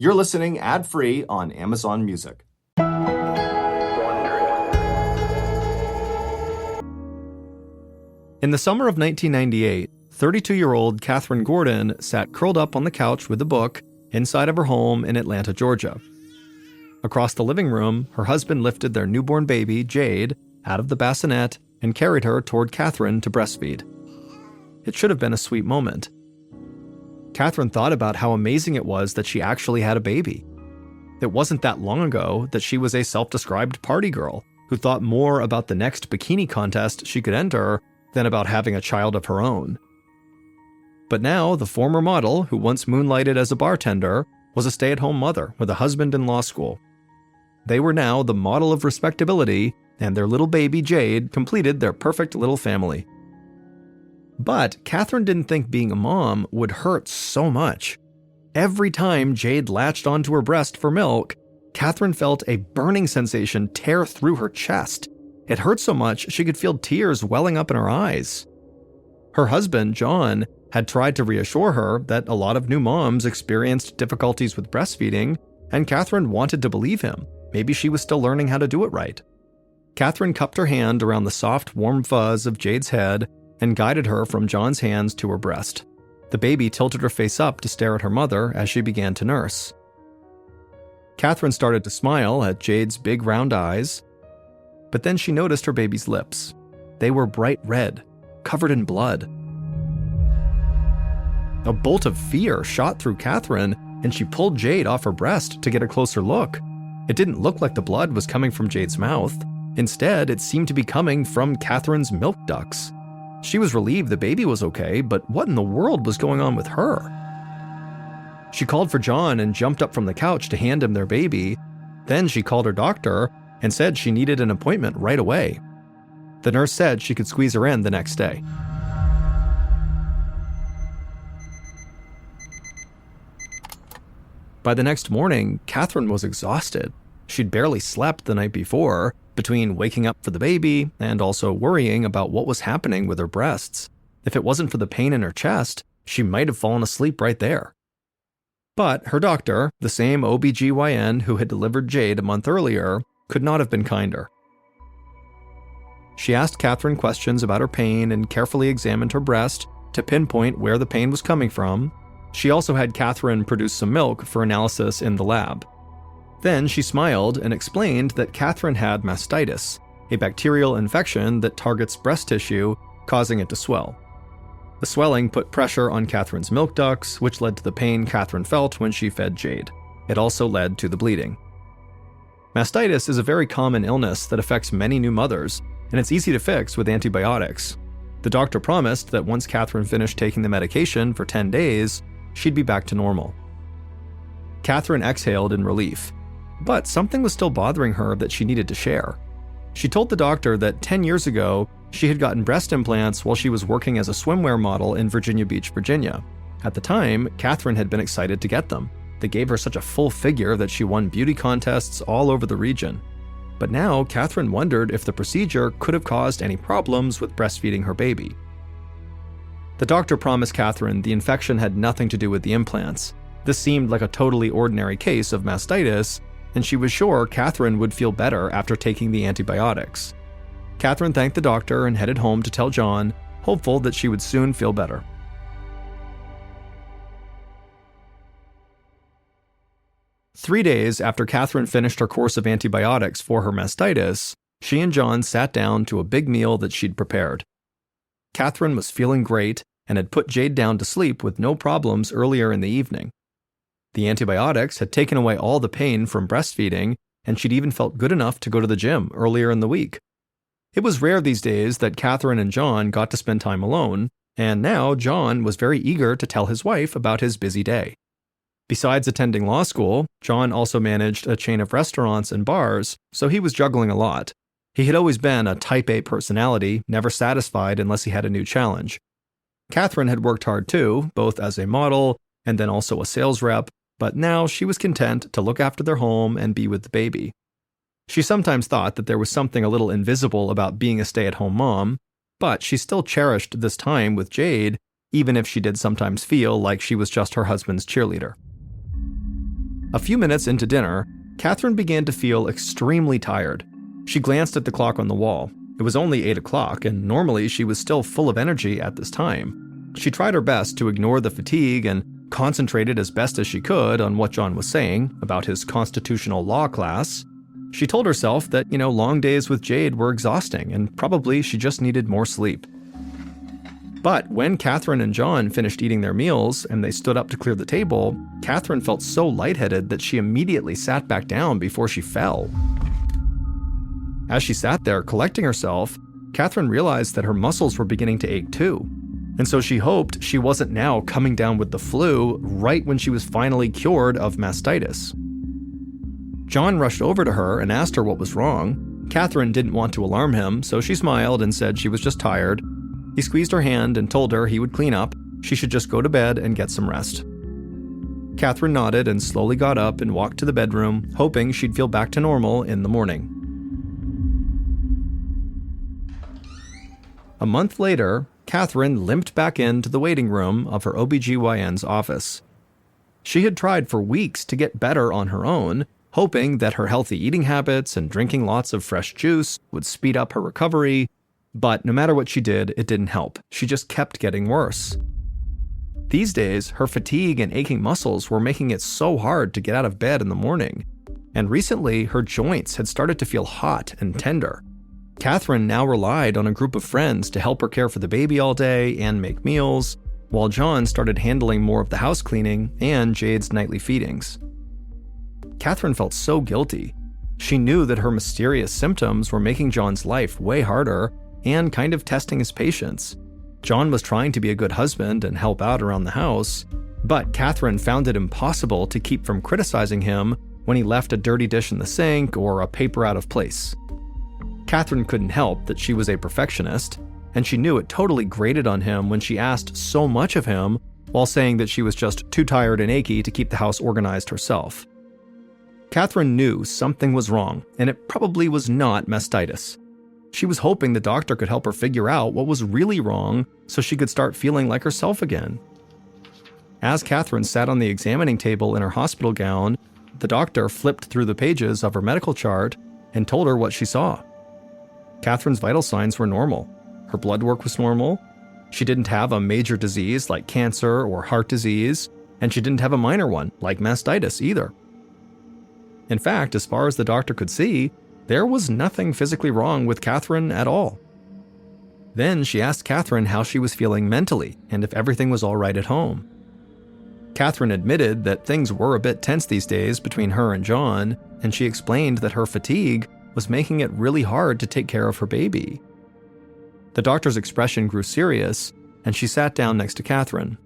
You're listening ad-free on Amazon Music. In the summer of 1998, 32-year-old Katherine Gordon sat curled up on the couch with a book inside of her home in Atlanta, Georgia. Across the living room, her husband lifted their newborn baby, Jade, out of the bassinet and carried her toward Katherine to breastfeed. It should have been a sweet moment. Katherine thought about how amazing it was that she actually had a baby. It wasn't that long ago that she was a self-described party girl who thought more about the next bikini contest she could enter than about having a child of her own. But now, the former model, who once moonlighted as a bartender, was a stay-at-home mother with a husband in law school. They were now the model of respectability, and their little baby, Jade, completed their perfect little family. But Katherine didn't think being a mom would hurt so much. Every time Jade latched onto her breast for milk, Katherine felt a burning sensation tear through her chest. It hurt so much she could feel tears welling up in her eyes. Her husband, John, had tried to reassure her that a lot of new moms experienced difficulties with breastfeeding, and Katherine wanted to believe him. Maybe she was still learning how to do it right. Katherine cupped her hand around the soft, warm fuzz of Jade's head and guided her from John's hands to her breast. The baby tilted her face up to stare at her mother as she began to nurse. Katherine started to smile at Jade's big round eyes, but then she noticed her baby's lips. They were bright red, covered in blood. A bolt of fear shot through Katherine, and she pulled Jade off her breast to get a closer look. It didn't look like the blood was coming from Jade's mouth. Instead, it seemed to be coming from Katherine's milk ducts. She was relieved the baby was okay, but what in the world was going on with her? She called for John and jumped up from the couch to hand him their baby. Then she called her doctor and said she needed an appointment right away. The nurse said she could squeeze her in the next day. By the next morning, Katherine was exhausted. She'd barely slept the night before, between waking up for the baby and also worrying about what was happening with her breasts. If it wasn't for the pain in her chest, she might have fallen asleep right there. But her doctor, the same OBGYN who had delivered Jade a month earlier, could not have been kinder. She asked Katherine questions about her pain and carefully examined her breast to pinpoint where the pain was coming from. She also had Katherine produce some milk for analysis in the lab. Then she smiled and explained that Katherine had mastitis, a bacterial infection that targets breast tissue, causing it to swell. The swelling put pressure on Katherine's milk ducts, which led to the pain Katherine felt when she fed Jade. It also led to the bleeding. Mastitis is a very common illness that affects many new mothers, and it's easy to fix with antibiotics. The doctor promised that once Katherine finished taking the medication for 10 days, she'd be back to normal. Katherine exhaled in relief, but something was still bothering her that she needed to share. She told the doctor that 10 years ago, she had gotten breast implants while she was working as a swimwear model in Virginia Beach, Virginia. At the time, Katherine had been excited to get them. They gave her such a full figure that she won beauty contests all over the region. But now, Katherine wondered if the procedure could have caused any problems with breastfeeding her baby. The doctor promised Katherine the infection had nothing to do with the implants. This seemed like a totally ordinary case of mastitis, and she was sure Katherine would feel better after taking the antibiotics. Katherine thanked the doctor and headed home to tell John, hopeful that she would soon feel better. Three days after Katherine finished her course of antibiotics for her mastitis, she and John sat down to a big meal that she'd prepared. Katherine was feeling great and had put Jade down to sleep with no problems earlier in the evening. The antibiotics had taken away all the pain from breastfeeding, and she'd even felt good enough to go to the gym earlier in the week. It was rare these days that Katherine and John got to spend time alone, and now John was very eager to tell his wife about his busy day. Besides attending law school, John also managed a chain of restaurants and bars, so he was juggling a lot. He had always been a type A personality, never satisfied unless he had a new challenge. Katherine had worked hard too, both as a model and then also a sales rep, but now she was content to look after their home and be with the baby. She sometimes thought that there was something a little invisible about being a stay-at-home mom, but she still cherished this time with Jade, even if she did sometimes feel like she was just her husband's cheerleader. A few minutes into dinner, Catherine began to feel extremely tired. She glanced at the clock on the wall. It was only 8 o'clock, and normally she was still full of energy at this time. She tried her best to ignore the fatigue and concentrated as best as she could on what John was saying about his constitutional law class. She told herself that, long days with Jade were exhausting and probably she just needed more sleep. But when Catherine and John finished eating their meals and they stood up to clear the table, Catherine felt so lightheaded that she immediately sat back down before she fell. As she sat there collecting herself, Catherine realized that her muscles were beginning to ache too. And so she hoped she wasn't now coming down with the flu right when she was finally cured of mastitis. John rushed over to her and asked her what was wrong. Catherine didn't want to alarm him, so she smiled and said she was just tired. He squeezed her hand and told her he would clean up. She should just go to bed and get some rest. Catherine nodded and slowly got up and walked to the bedroom, hoping she'd feel back to normal in the morning. A month later, Catherine limped back into the waiting room of her OBGYN's office. She had tried for weeks to get better on her own, hoping that her healthy eating habits and drinking lots of fresh juice would speed up her recovery, but no matter what she did, it didn't help. She just kept getting worse. These days, her fatigue and aching muscles were making it so hard to get out of bed in the morning, and recently her joints had started to feel hot and tender. Catherine now relied on a group of friends to help her care for the baby all day and make meals, while John started handling more of the house cleaning and Jade's nightly feedings. Catherine felt so guilty. She knew that her mysterious symptoms were making John's life way harder and kind of testing his patience. John was trying to be a good husband and help out around the house, but Catherine found it impossible to keep from criticizing him when he left a dirty dish in the sink or a paper out of place. Catherine couldn't help that she was a perfectionist, and she knew it totally grated on him when she asked so much of him while saying that she was just too tired and achy to keep the house organized herself. Catherine knew something was wrong, and it probably was not mastitis. She was hoping the doctor could help her figure out what was really wrong so she could start feeling like herself again. As Catherine sat on the examining table in her hospital gown, the doctor flipped through the pages of her medical chart and told her what she saw. Catherine's vital signs were normal. Her blood work was normal. She didn't have a major disease like cancer or heart disease, and she didn't have a minor one like mastitis either. In fact, as far as the doctor could see, there was nothing physically wrong with Catherine at all. Then she asked Catherine how she was feeling mentally and if everything was all right at home. Catherine admitted that things were a bit tense these days between her and John, and she explained that her fatigue was making it really hard to take care of her baby. The doctor's expression grew serious, and she sat down next to Catherine.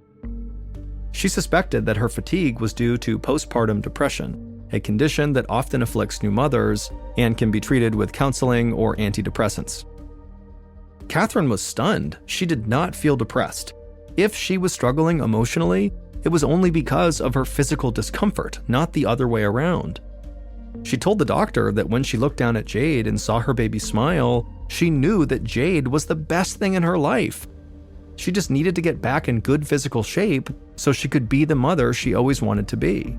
She suspected that her fatigue was due to postpartum depression, a condition that often afflicts new mothers and can be treated with counseling or antidepressants. Catherine was stunned. She did not feel depressed. If she was struggling emotionally, it was only because of her physical discomfort, not the other way around. She told the doctor that when she looked down at Jade and saw her baby smile, she knew that Jade was the best thing in her life. She just needed to get back in good physical shape so she could be the mother she always wanted to be.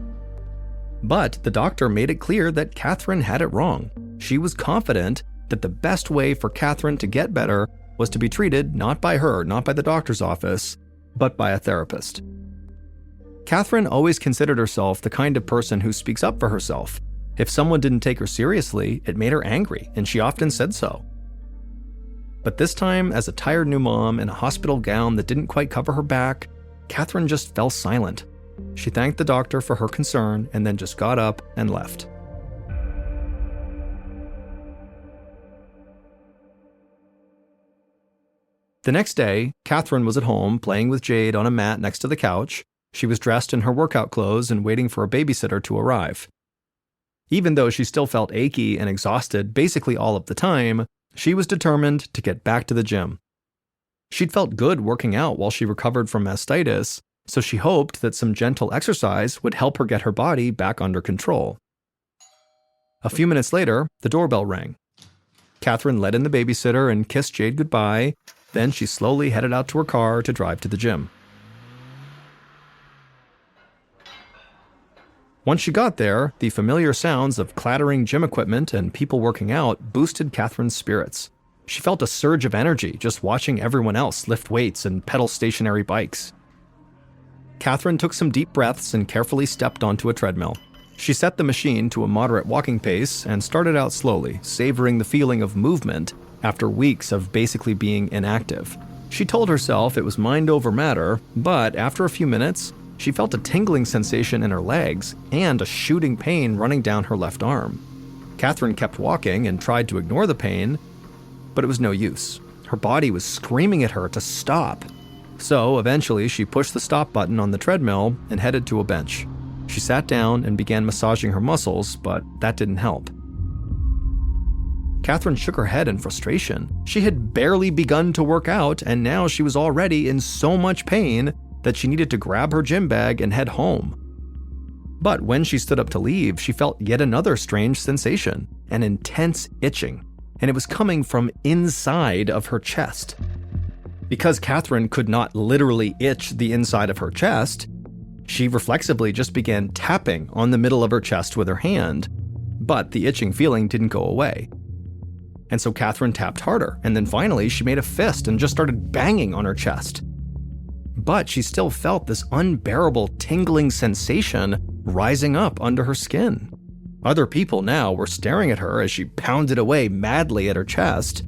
But the doctor made it clear that Catherine had it wrong. She was confident that the best way for Catherine to get better was to be treated not by her, not by the doctor's office, but by a therapist. Catherine always considered herself the kind of person who speaks up for herself. If someone didn't take her seriously, it made her angry, and she often said so. But this time, as a tired new mom in a hospital gown that didn't quite cover her back, Catherine just fell silent. She thanked the doctor for her concern and then just got up and left. The next day, Catherine was at home playing with Jade on a mat next to the couch. She was dressed in her workout clothes and waiting for a babysitter to arrive. Even though she still felt achy and exhausted basically all of the time, she was determined to get back to the gym. She'd felt good working out while she recovered from mastitis, so she hoped that some gentle exercise would help her get her body back under control. A few minutes later, the doorbell rang. Catherine let in the babysitter and kissed Jade goodbye, then she slowly headed out to her car to drive to the gym. Once she got there, the familiar sounds of clattering gym equipment and people working out boosted Catherine's spirits. She felt a surge of energy just watching everyone else lift weights and pedal stationary bikes. Catherine took some deep breaths and carefully stepped onto a treadmill. She set the machine to a moderate walking pace and started out slowly, savoring the feeling of movement after weeks of basically being inactive. She told herself it was mind over matter, but after a few minutes, she felt a tingling sensation in her legs and a shooting pain running down her left arm. Catherine kept walking and tried to ignore the pain, but it was no use. Her body was screaming at her to stop. So eventually she pushed the stop button on the treadmill and headed to a bench. She sat down and began massaging her muscles, but that didn't help. Catherine shook her head in frustration. She had barely begun to work out, and now she was already in so much pain that she needed to grab her gym bag and head home. But when she stood up to leave, she felt yet another strange sensation, an intense itching, and it was coming from inside of her chest. Because Catherine could not literally itch the inside of her chest, she reflexively just began tapping on the middle of her chest with her hand, but the itching feeling didn't go away. And so Catherine tapped harder, and then finally she made a fist and just started banging on her chest. But she still felt this unbearable tingling sensation rising up under her skin. Other people now were staring at her as she pounded away madly at her chest.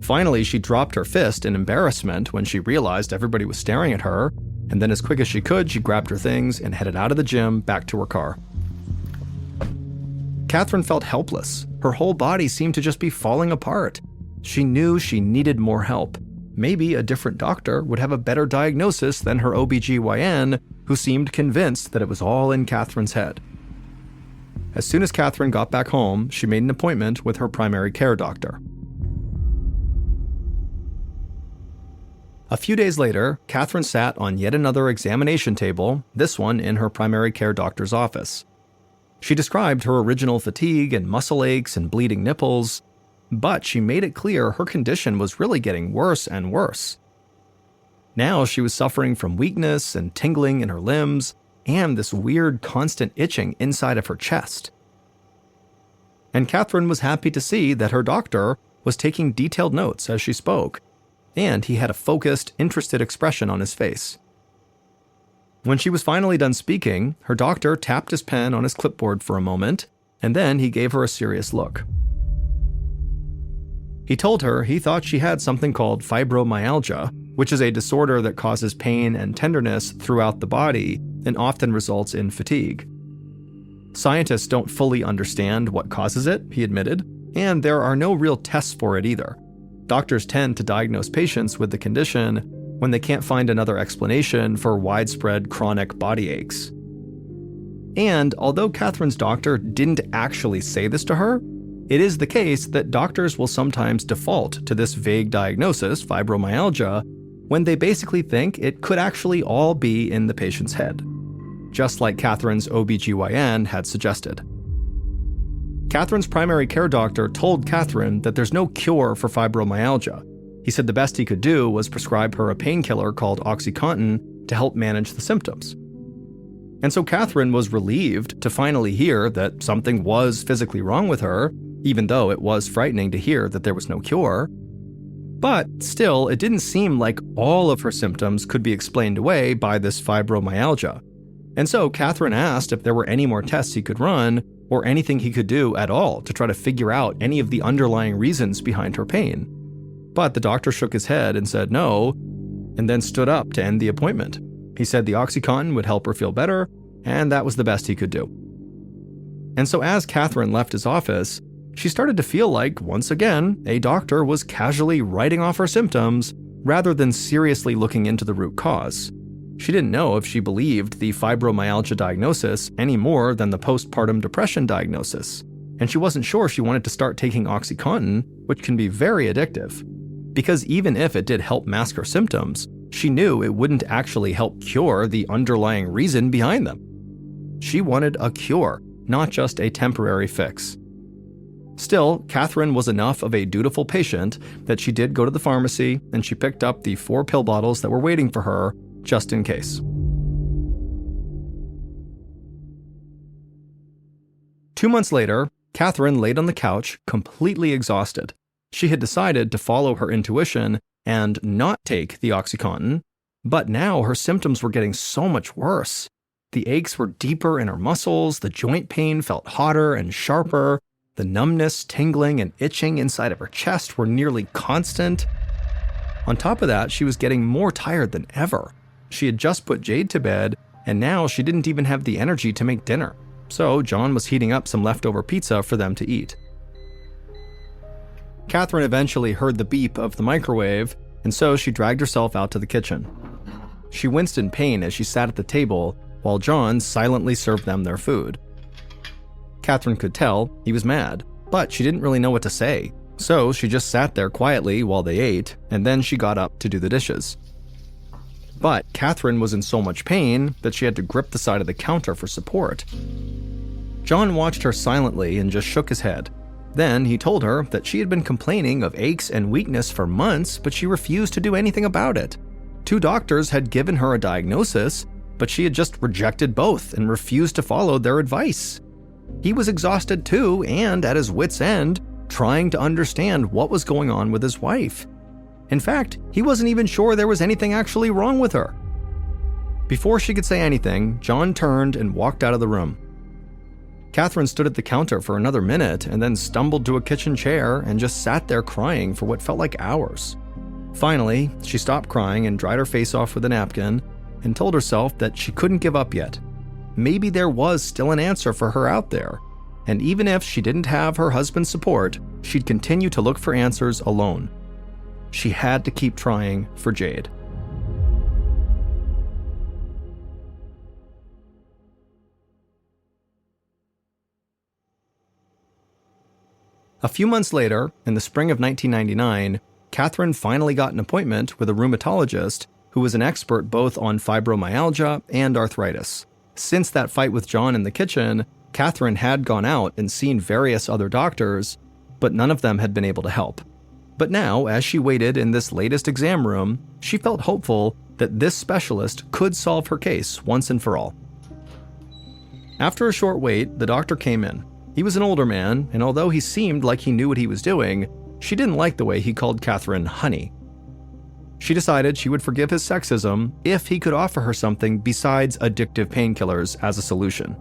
Finally, she dropped her fist in embarrassment when she realized everybody was staring at her, and then as quick as she could, she grabbed her things and headed out of the gym back to her car. Catherine felt helpless. Her whole body seemed to just be falling apart. She knew she needed more help. Maybe a different doctor would have a better diagnosis than her OBGYN, who seemed convinced that it was all in Catherine's head. As soon as Catherine got back home, she made an appointment with her primary care doctor. A few days later, Catherine sat on yet another examination table, this one in her primary care doctor's office. She described her original fatigue and muscle aches and bleeding nipples, but she made it clear her condition was really getting worse and worse. Now she was suffering from weakness and tingling in her limbs, and this weird constant itching inside of her chest. And Catherine was happy to see that her doctor was taking detailed notes as she spoke, and he had a focused, interested expression on his face. When she was finally done speaking, her doctor tapped his pen on his clipboard for a moment, and then he gave her a serious look. He told her he thought she had something called fibromyalgia, which is a disorder that causes pain and tenderness throughout the body and often results in fatigue. Scientists don't fully understand what causes it, he admitted, and there are no real tests for it either. Doctors tend to diagnose patients with the condition when they can't find another explanation for widespread chronic body aches. And although Catherine's doctor didn't actually say this to her, it is the case that doctors will sometimes default to this vague diagnosis, fibromyalgia, when they basically think it could actually all be in the patient's head, just like Catherine's OBGYN had suggested. Catherine's primary care doctor told Catherine that there's no cure for fibromyalgia. He said the best he could do was prescribe her a painkiller called OxyContin to help manage the symptoms. And so Catherine was relieved to finally hear that something was physically wrong with her, even though it was frightening to hear that there was no cure. But still, it didn't seem like all of her symptoms could be explained away by this fibromyalgia. And so Catherine asked if there were any more tests he could run, or anything he could do at all to try to figure out any of the underlying reasons behind her pain. But the doctor shook his head and said no, and then stood up to end the appointment. He said the OxyContin would help her feel better, and that was the best he could do. And so as Catherine left his office, she started to feel like, once again, a doctor was casually writing off her symptoms rather than seriously looking into the root cause. She didn't know if she believed the fibromyalgia diagnosis any more than the postpartum depression diagnosis, and she wasn't sure she wanted to start taking OxyContin, which can be very addictive. Because even if it did help mask her symptoms, she knew it wouldn't actually help cure the underlying reason behind them. She wanted a cure, not just a temporary fix. Still, Catherine was enough of a dutiful patient that she did go to the pharmacy and she picked up the 4 pill bottles that were waiting for her, just in case. 2 months later, Catherine laid on the couch, completely exhausted. She had decided to follow her intuition and not take the OxyContin, but now her symptoms were getting so much worse. The aches were deeper in her muscles, the joint pain felt hotter and sharper, the numbness, tingling, and itching inside of her chest were nearly constant. On top of that, she was getting more tired than ever. She had just put Jade to bed, and now she didn't even have the energy to make dinner. So John was heating up some leftover pizza for them to eat. Catherine eventually heard the beep of the microwave, and so she dragged herself out to the kitchen. She winced in pain as she sat at the table while John silently served them their food. Catherine could tell he was mad, but she didn't really know what to say, so she just sat there quietly while they ate, and then she got up to do the dishes. But Catherine was in so much pain that she had to grip the side of the counter for support. John watched her silently and just shook his head. Then he told her that she had been complaining of aches and weakness for months, but she refused to do anything about it. 2 doctors had given her a diagnosis, but she had just rejected both and refused to follow their advice. He was exhausted too, and at his wits' end, trying to understand what was going on with his wife. In fact, he wasn't even sure there was anything actually wrong with her. Before she could say anything, John turned and walked out of the room. Catherine stood at the counter for another minute and then stumbled to a kitchen chair and just sat there crying for what felt like hours. Finally, she stopped crying and dried her face off with a napkin and told herself that she couldn't give up yet. Maybe there was still an answer for her out there, and even if she didn't have her husband's support, she'd continue to look for answers alone. She had to keep trying for Jade. A few months later, in the spring of 1999, Catherine finally got an appointment with a rheumatologist who was an expert both on fibromyalgia and arthritis. Since that fight with John in the kitchen, Catherine had gone out and seen various other doctors, but none of them had been able to help. But now, as she waited in this latest exam room, she felt hopeful that this specialist could solve her case once and for all. After a short wait, the doctor came in. He was an older man, and although he seemed like he knew what he was doing, she didn't like the way he called Catherine honey. She decided she would forgive his sexism if he could offer her something besides addictive painkillers as a solution.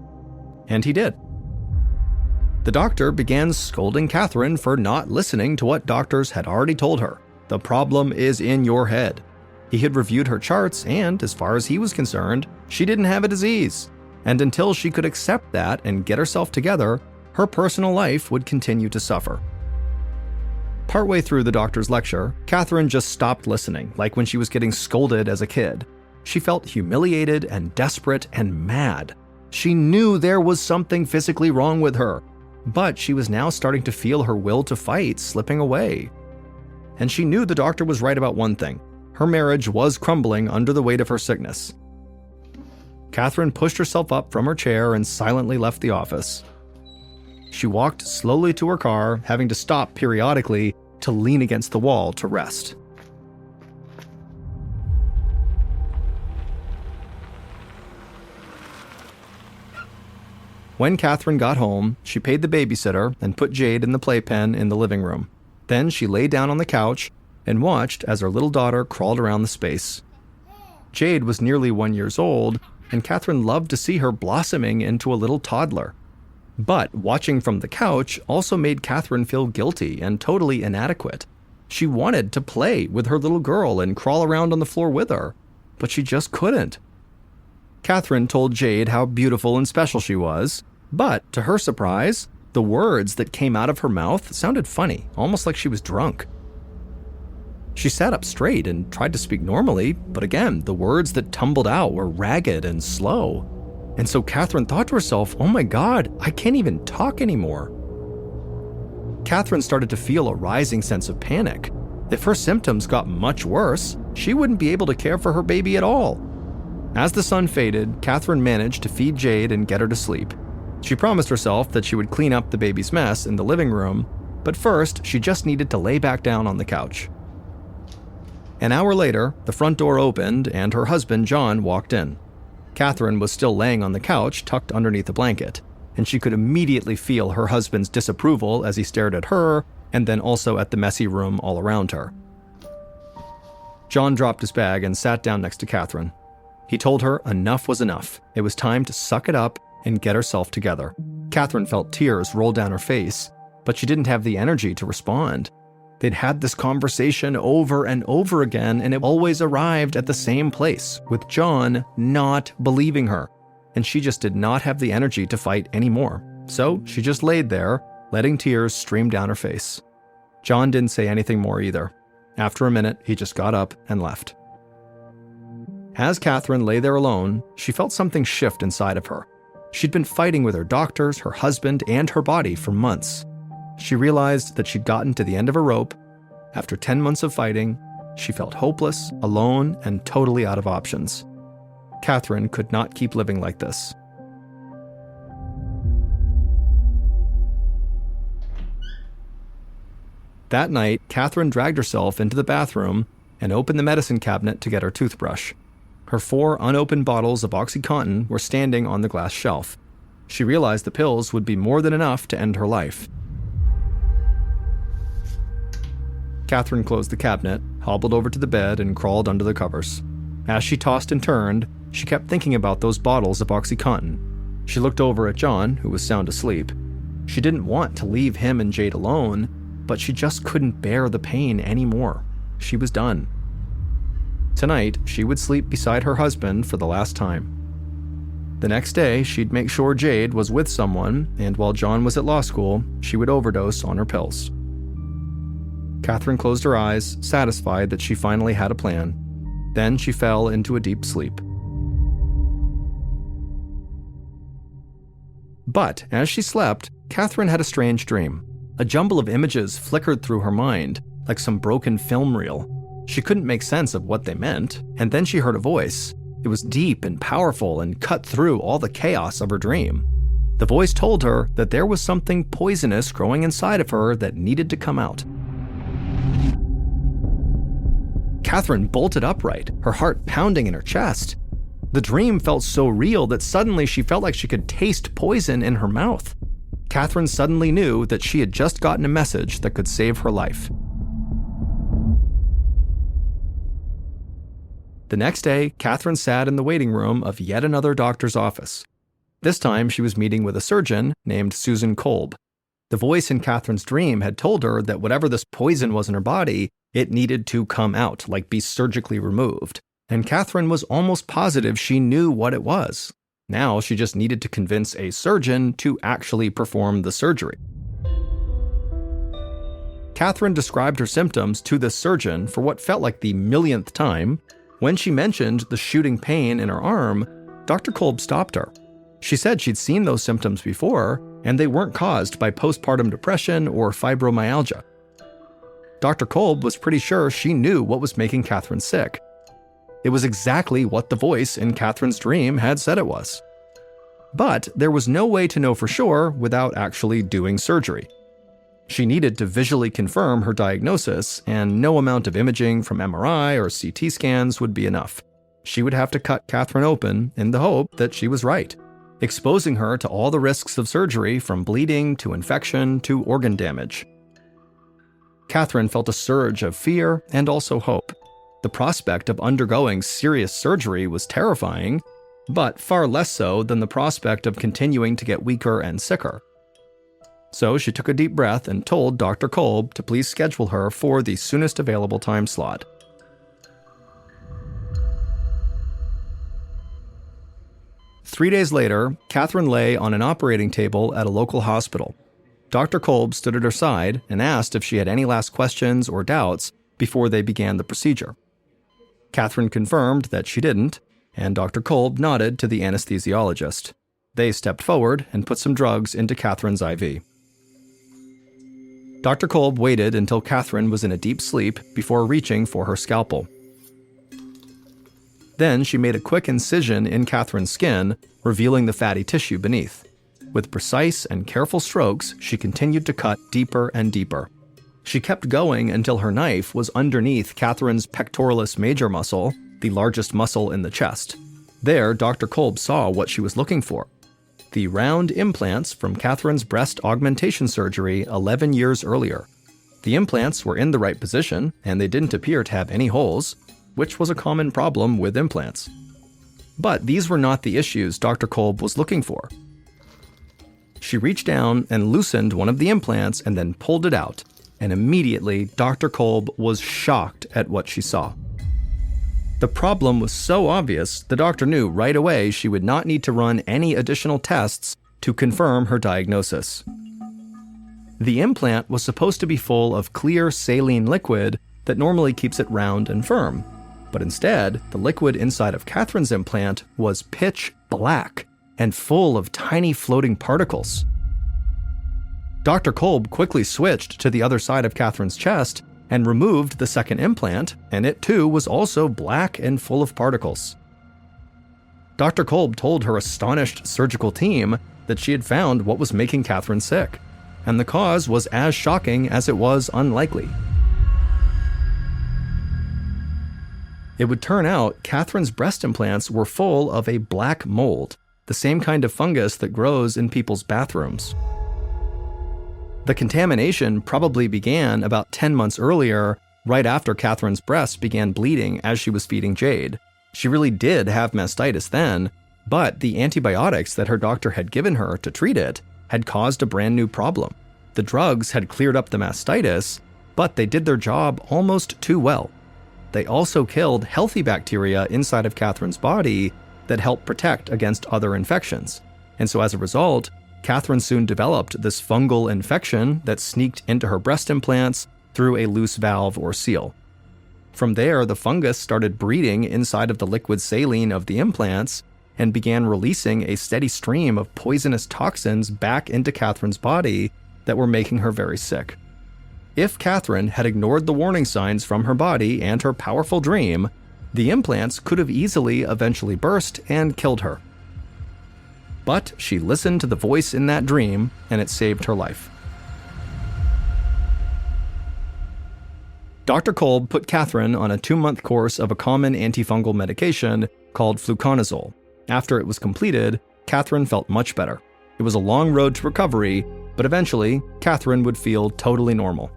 And he did. The doctor began scolding Catherine for not listening to what doctors had already told her. The problem is in your head. He had reviewed her charts, and as far as he was concerned, she didn't have a disease. And until she could accept that and get herself together, her personal life would continue to suffer. Partway through the doctor's lecture, Catherine just stopped listening, like when she was getting scolded as a kid. She felt humiliated and desperate and mad. She knew there was something physically wrong with her, but she was now starting to feel her will to fight slipping away. And she knew the doctor was right about one thing. Her marriage was crumbling under the weight of her sickness. Catherine pushed herself up from her chair and silently left the office. She walked slowly to her car, having to stop periodically to lean against the wall to rest. When Catherine got home, she paid the babysitter and put Jade in the playpen in the living room. Then she lay down on the couch and watched as her little daughter crawled around the space. Jade was nearly 1 year old, and Catherine loved to see her blossoming into a little toddler. But watching from the couch also made Catherine feel guilty and totally inadequate. She wanted to play with her little girl and crawl around on the floor with her, but she just couldn't. Catherine told Jade how beautiful and special she was, but to her surprise, the words that came out of her mouth sounded funny, almost like she was drunk. She sat up straight and tried to speak normally, but again, the words that tumbled out were ragged and slow. And so Catherine thought to herself, oh my God, I can't even talk anymore. Catherine started to feel a rising sense of panic. If her symptoms got much worse, she wouldn't be able to care for her baby at all. As the sun faded, Catherine managed to feed Jade and get her to sleep. She promised herself that she would clean up the baby's mess in the living room, but first she just needed to lay back down on the couch. An hour later, the front door opened and her husband John walked in. Catherine was still laying on the couch, tucked underneath a blanket. and she could immediately feel her husband's disapproval as he stared at her and then also at the messy room all around her. John dropped his bag and sat down next to Catherine. He told her enough was enough. It was time to suck it up and get herself together. Catherine felt tears roll down her face, but she didn't have the energy to respond. They'd had this conversation over and over again, and it always arrived at the same place, with John not believing her, and she just did not have the energy to fight anymore. So she just laid there, letting tears stream down her face. John didn't say anything more either. After a minute, he just got up and left. As Catherine lay there alone, she felt something shift inside of her. She'd been fighting with her doctors, her husband, and her body for months. She realized that she'd gotten to the end of her rope. After 10 months of fighting, she felt hopeless, alone, and totally out of options. Catherine could not keep living like this. That night, Catherine dragged herself into the bathroom and opened the medicine cabinet to get her toothbrush. Her 4 unopened bottles of OxyContin were standing on the glass shelf. She realized the pills would be more than enough to end her life. Catherine closed the cabinet, hobbled over to the bed, and crawled under the covers. As she tossed and turned, she kept thinking about those bottles of OxyContin. She looked over at John, who was sound asleep. She didn't want to leave him and Jade alone, but she just couldn't bear the pain anymore. She was done. Tonight, she would sleep beside her husband for the last time. The next day, she'd make sure Jade was with someone, and while John was at law school, she would overdose on her pills. Catherine closed her eyes, satisfied that she finally had a plan. Then she fell into a deep sleep. But as she slept, Catherine had a strange dream. A jumble of images flickered through her mind, like some broken film reel. She couldn't make sense of what they meant, and then she heard a voice. It was deep and powerful and cut through all the chaos of her dream. The voice told her that there was something poisonous growing inside of her that needed to come out. Catherine bolted upright, her heart pounding in her chest. The dream felt so real that suddenly she felt like she could taste poison in her mouth. Catherine suddenly knew that she had just gotten a message that could save her life. The next day, Catherine sat in the waiting room of yet another doctor's office. This time, she was meeting with a surgeon named Susan Kolb. The voice in Catherine's dream had told her that whatever this poison was in her body, it needed to come out, like be surgically removed. And Catherine was almost positive she knew what it was. Now she just needed to convince a surgeon to actually perform the surgery. Catherine described her symptoms to the surgeon for what felt like the millionth time. When she mentioned the shooting pain in her arm, Dr. Kolb stopped her. She said she'd seen those symptoms before, and they weren't caused by postpartum depression or fibromyalgia. Dr. Kolb was pretty sure she knew what was making Catherine sick. It was exactly what the voice in Catherine's dream had said it was. But there was no way to know for sure without actually doing surgery. She needed to visually confirm her diagnosis, and no amount of imaging from MRI or CT scans would be enough. She would have to cut Catherine open in the hope that she was right, exposing her to all the risks of surgery from bleeding to infection to organ damage. Catherine felt a surge of fear and also hope. The prospect of undergoing serious surgery was terrifying, but far less so than the prospect of continuing to get weaker and sicker. So she took a deep breath and told Dr. Kolb to please schedule her for the soonest available time slot. Three days later, Catherine lay on an operating table at a local hospital. Dr. Kolb stood at her side and asked if she had any last questions or doubts before they began the procedure. Catherine confirmed that she didn't, and Dr. Kolb nodded to the anesthesiologist. They stepped forward and put some drugs into Catherine's IV. Dr. Kolb waited until Catherine was in a deep sleep before reaching for her scalpel. Then she made a quick incision in Catherine's skin, revealing the fatty tissue beneath. With precise and careful strokes, she continued to cut deeper and deeper. She kept going until her knife was underneath Catherine's pectoralis major muscle, the largest muscle in the chest. There, Dr. Kolb saw what she was looking for. the round implants from Catherine's breast augmentation surgery 11 years earlier. The implants were in the right position, and they didn't appear to have any holes, which was a common problem with implants. But these were not the issues Dr. Kolb was looking for. She reached down and loosened one of the implants and then pulled it out, and immediately Dr. Kolb was shocked at what she saw. The problem was so obvious, the doctor knew right away she would not need to run any additional tests to confirm her diagnosis. The implant was supposed to be full of clear saline liquid that normally keeps it round and firm, but instead, the liquid inside of Catherine's implant was pitch black and full of tiny floating particles. Dr. Kolb quickly switched to the other side of Catherine's chest and removed the second implant, and it too was also black and full of particles. Dr. Kolb told her astonished surgical team that she had found what was making Catherine sick, and the cause was as shocking as it was unlikely. It would turn out Catherine's breast implants were full of a black mold, the same kind of fungus that grows in people's bathrooms. The contamination probably began about 10 months earlier, right after Catherine's breasts began bleeding as she was feeding Jade. She really did have mastitis then, but the antibiotics that her doctor had given her to treat it had caused a brand new problem. The drugs had cleared up the mastitis, but they did their job almost too well. They also killed healthy bacteria inside of Catherine's body that helped protect against other infections. And so as a result, Catherine soon developed this fungal infection that sneaked into her breast implants through a loose valve or seal. From there, the fungus started breeding inside of the liquid saline of the implants and began releasing a steady stream of poisonous toxins back into Catherine's body that were making her very sick. If Catherine had ignored the warning signs from her body and her powerful dream, the implants could have easily eventually burst and killed her. But she listened to the voice in that dream, and it saved her life. Dr. Kolb put Catherine on a 2-month course of a common antifungal medication called fluconazole. After it was completed, Catherine felt much better. It was a long road to recovery, but eventually, Catherine would feel totally normal.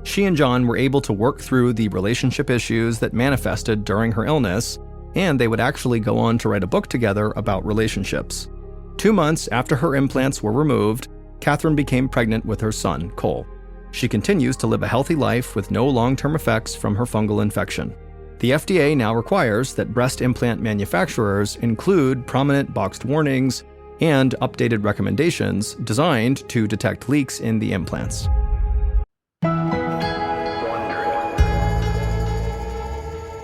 She and John were able to work through the relationship issues that manifested during her illness, and they would actually go on to write a book together about relationships. 2 months after her implants were removed, Catherine became pregnant with her son, Cole. She continues to live a healthy life with no long-term effects from her fungal infection. The FDA now requires that breast implant manufacturers include prominent boxed warnings and updated recommendations designed to detect leaks in the implants.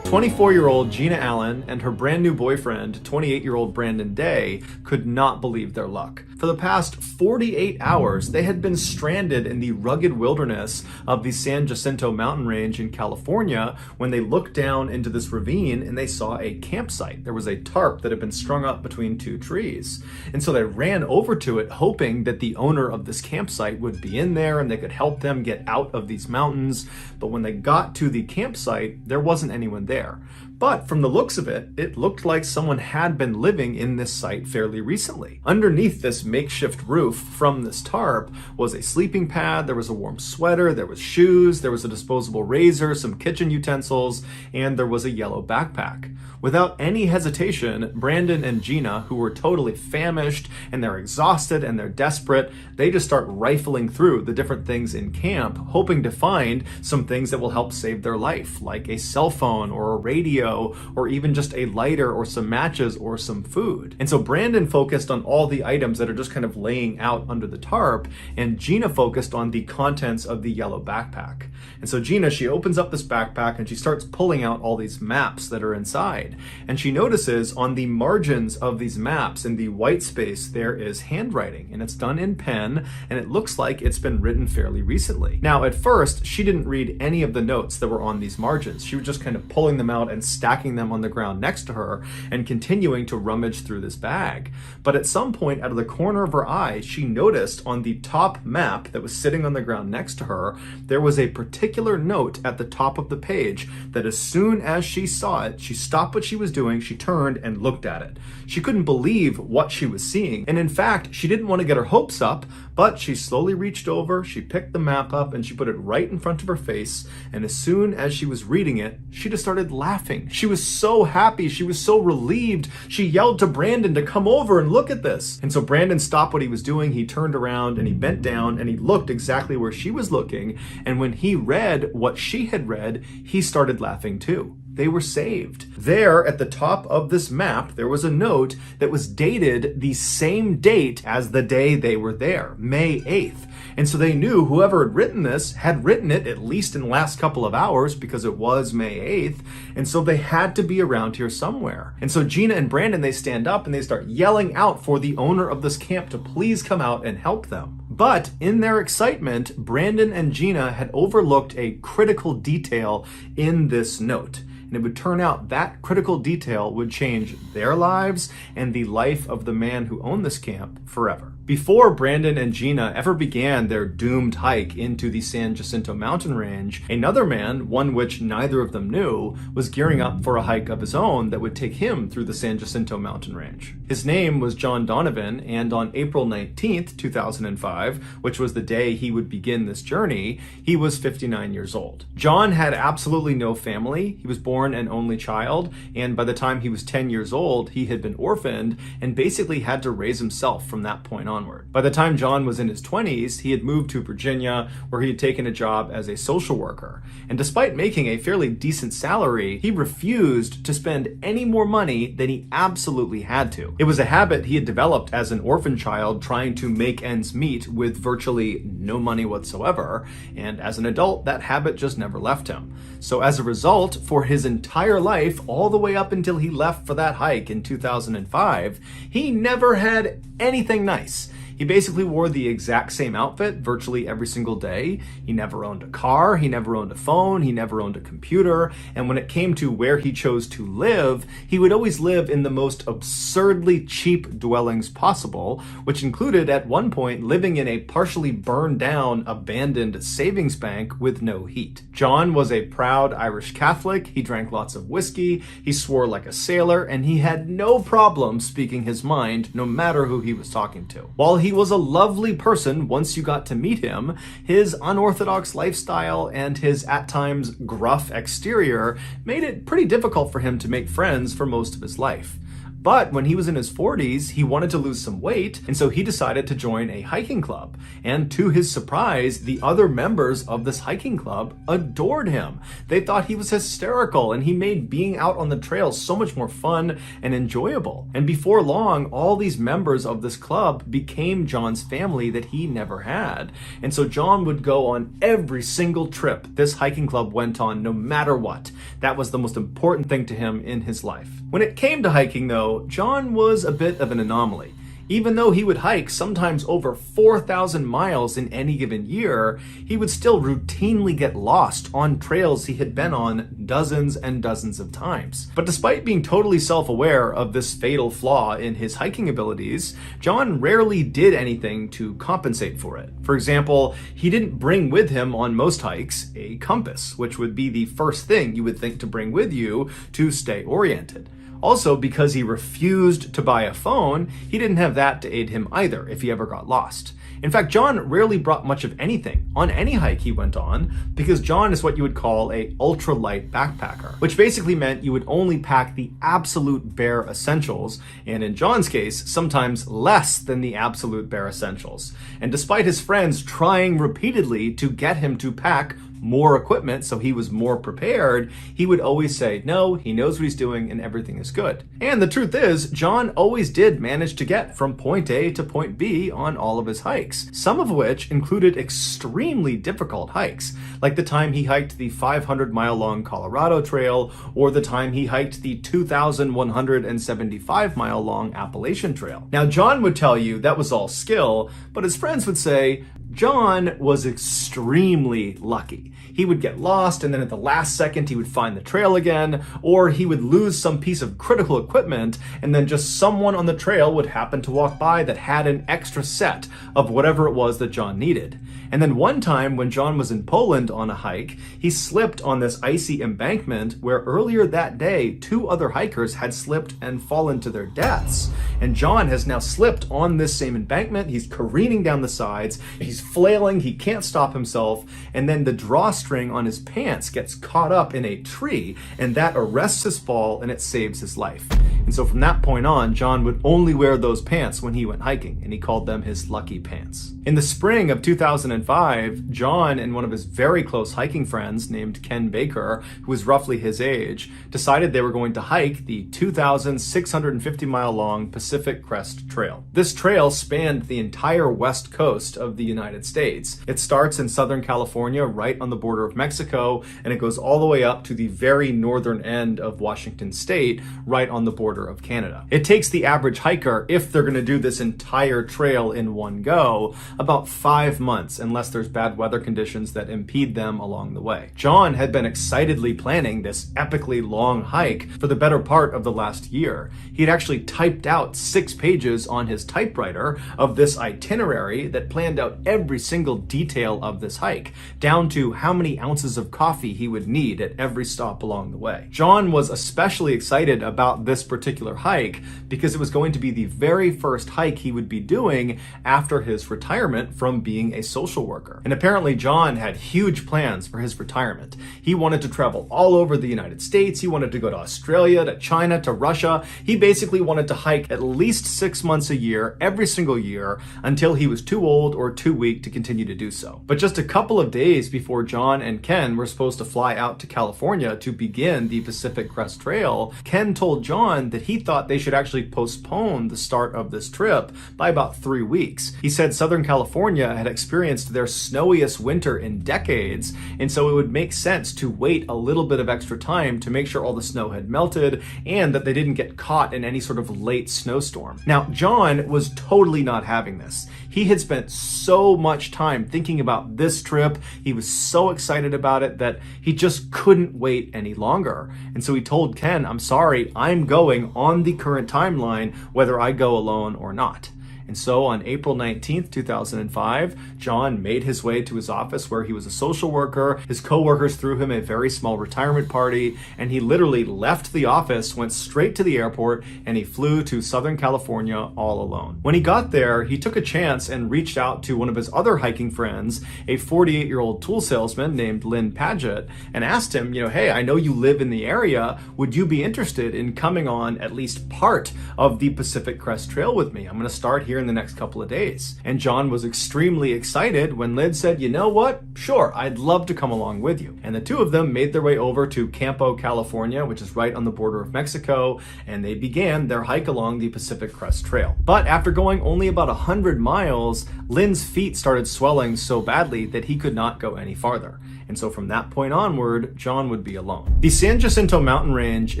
24-year-old Gina Allen and her brand new boyfriend, 28-year-old Brandon Day, could not believe their luck. For the past 48 hours, they had been stranded in the rugged wilderness of the San Jacinto mountain range in California when they looked down into this ravine and they saw a campsite. There was a tarp that had been strung up between 2 trees. And so they ran over to it, hoping that the owner of this campsite would be in there and they could help them get out of these mountains. But when they got to the campsite, there wasn't anyone there. But from the looks of it, it looked like someone had been living in this site fairly recently. Underneath this makeshift roof from this tarp was a sleeping pad, there was a warm sweater, there was shoes, there was a disposable razor, some kitchen utensils, and there was a yellow backpack. Without any hesitation, Brandon and Gina, who were totally famished and they're exhausted and they're desperate, they just start rifling through the different things in camp, hoping to find some things that will help save their life, like a cell phone or a radio, or even just a lighter or some matches or some food. And so Brandon focused on all the items that are just kind of laying out under the tarp, and Gina focused on the contents of the yellow backpack. And so Gina, she opens up this backpack and she starts pulling out all these maps that are inside. And she notices on the margins of these maps, in the white space, there is handwriting, and it's done in pen, and it looks like it's been written fairly recently. Now, at first, she didn't read any of the notes that were on these margins. She was just kind of pulling them out and stacking them on the ground next to her and continuing to rummage through this bag. But at some point, out of the corner of her eye, she noticed on the top map that was sitting on the ground next to her, there was a particular particular note at the top of the page that as soon as she saw it, she stopped what she was doing, she turned and looked at it. She couldn't believe what she was seeing, and in fact, she didn't want to get her hopes up, but she slowly reached over, she picked the map up, and she put it right in front of her face, and as soon as she was reading it, she just started laughing. She was so happy, she was so relieved, she yelled to Brandon to come over and look at this. And so Brandon stopped what he was doing, he turned around, and he bent down, and he looked exactly where she was looking, and when he read what she had read, he started laughing too. They were saved. There, at the top of this map, there was a note that was dated the same date as the day they were there, May 8th. And so they knew whoever had written this had written it at least in the last couple of hours because it was May 8th. And so they had to be around here somewhere. And so Gina and Brandon, they stand up and they start yelling out for the owner of this camp to please come out and help them. But in their excitement, Brandon and Gina had overlooked a critical detail in this note. And it would turn out that critical detail would change their lives and the life of the man who owned this camp forever. Before Brandon and Gina ever began their doomed hike into the San Jacinto mountain range, another man, one which neither of them knew, was gearing up for a hike of his own that would take him through the San Jacinto mountain range. His name was John Donovan, and on April 19th, 2005, which was the day he would begin this journey, he was 59 years old. John had absolutely no family. He was born an only child, and by the time he was 10 years old, he had been orphaned and basically had to raise himself from that point onward. By the time John was in his 20s, he had moved to Virginia, where he had taken a job as a social worker. And despite making a fairly decent salary, he refused to spend any more money than he absolutely had to. It was a habit he had developed as an orphan child, trying to make ends meet with virtually no money whatsoever, and as an adult, that habit just never left him. So as a result, for his entire life, all the way up until he left for that hike in 2005, he never had anything nice. He basically wore the exact same outfit virtually every single day. He never owned a car, he never owned a phone, he never owned a computer, and when it came to where he chose to live, he would always live in the most absurdly cheap dwellings possible, which included at one point living in a partially burned down, abandoned savings bank with no heat. John was a proud Irish Catholic, he drank lots of whiskey, he swore like a sailor, and he had no problem speaking his mind no matter who he was talking to. While he was a lovely person once you got to meet him, his unorthodox lifestyle and his at times gruff exterior made it pretty difficult for him to make friends for most of his life. But when he was in his 40s, he wanted to lose some weight, and so he decided to join a hiking club. And to his surprise, the other members of this hiking club adored him. They thought he was hysterical, and he made being out on the trail so much more fun and enjoyable. And before long, all these members of this club became John's family that he never had. And so John would go on every single trip this hiking club went on, no matter what. That was the most important thing to him in his life. When it came to hiking, though, John was a bit of an anomaly. Even though he would hike sometimes over 4,000 miles in any given year, he would still routinely get lost on trails he had been on dozens and dozens of times. But despite being totally self-aware of this fatal flaw in his hiking abilities, John rarely did anything to compensate for it. For example, he didn't bring with him on most hikes a compass, which would be the first thing you would think to bring with you to stay oriented. Also, because he refused to buy a phone, he didn't have that to aid him either if he ever got lost. In fact, John rarely brought much of anything on any hike he went on, because John is what you would call a ultralight backpacker, which basically meant you would only pack the absolute bare essentials, and in John's case, sometimes less than the absolute bare essentials. And despite his friends trying repeatedly to get him to pack more equipment so he was more prepared, he would always say, no, he knows what he's doing and everything is good. And the truth is, John always did manage to get from point A to point B on all of his hikes, some of which included extremely difficult hikes, like the time he hiked the 500-mile-long Colorado Trail, or the time he hiked the 2,175-mile-long Appalachian Trail. Now, John would tell you that was all skill, but his friends would say, John was extremely lucky. He would get lost, and then at the last second he would find the trail again, or he would lose some piece of critical equipment, and then just someone on the trail would happen to walk by that had an extra set of whatever it was that John needed. And then one time when John was in Poland on a hike, he slipped on this icy embankment where earlier that day, 2 other hikers had slipped and fallen to their deaths. And John has now slipped on this same embankment. He's careening down the sides. He's flailing. He can't stop himself. And then the drawstring on his pants gets caught up in a tree, and that arrests his fall and it saves his life. And so from that point on, John would only wear those pants when he went hiking, and he called them his lucky pants. In the spring of 2005, John and one of his very close hiking friends named Ken Baker, who was roughly his age, decided they were going to hike the 2,650-mile-long Pacific Crest Trail. This trail spanned the entire west coast of the United States. It starts in Southern California, right on the border of Mexico, and it goes all the way up to the very northern end of Washington State, right on the border of Canada. It takes the average hiker, if they're going to do this entire trail in one go, about 5 months, unless there's bad weather conditions that impede them along the way. John had been excitedly planning this epically long hike for the better part of the last year. He had actually typed out 6 pages on his typewriter of this itinerary that planned out every single detail of this hike, down to how many ounces of coffee he would need at every stop along the way. John was especially excited about this particular hike because it was going to be the very first hike he would be doing after his retirement from being a social worker. And apparently John had huge plans for his retirement. He wanted to travel all over the United States. He wanted to go to Australia, to China, to Russia. He basically wanted to hike at least 6 months a year, every single year, until he was too old or too weak to continue to do so. But just a couple of days before John and Ken were supposed to fly out to California to begin the Pacific Crest Trail, Ken told John that he thought they should actually postpone the start of this trip by about 3 weeks. He said Southern California had experienced their snowiest winter in decades, and so it would make sense to wait a little bit of extra time to make sure all the snow had melted and that they didn't get caught in any sort of late snowstorm. Now, John was totally not having this. He had spent so much time thinking about this trip. He was so excited about it that he just couldn't wait any longer. And so he told Ken, "I'm sorry, I'm going on the current timeline, whether I go alone or not." And so on April 19th, 2005, John made his way to his office where he was a social worker. His coworkers threw him a very small retirement party, and he literally left the office, went straight to the airport, and he flew to Southern California all alone. When he got there, he took a chance and reached out to one of his other hiking friends, a 48-year-old tool salesman named Lynn Paget, and asked him, hey, I know you live in the area. Would you be interested in coming on at least part of the Pacific Crest Trail with me? I'm going to start here in the next couple of days. And John was extremely excited when Lynn said, you know what? Sure, I'd love to come along with you. And the two of them made their way over to Campo, California, which is right on the border of Mexico, and they began their hike along the Pacific Crest Trail. But after going only about 100 miles, Lynn's feet started swelling so badly that he could not go any farther. And so from that point onward, John would be alone. The San Jacinto mountain range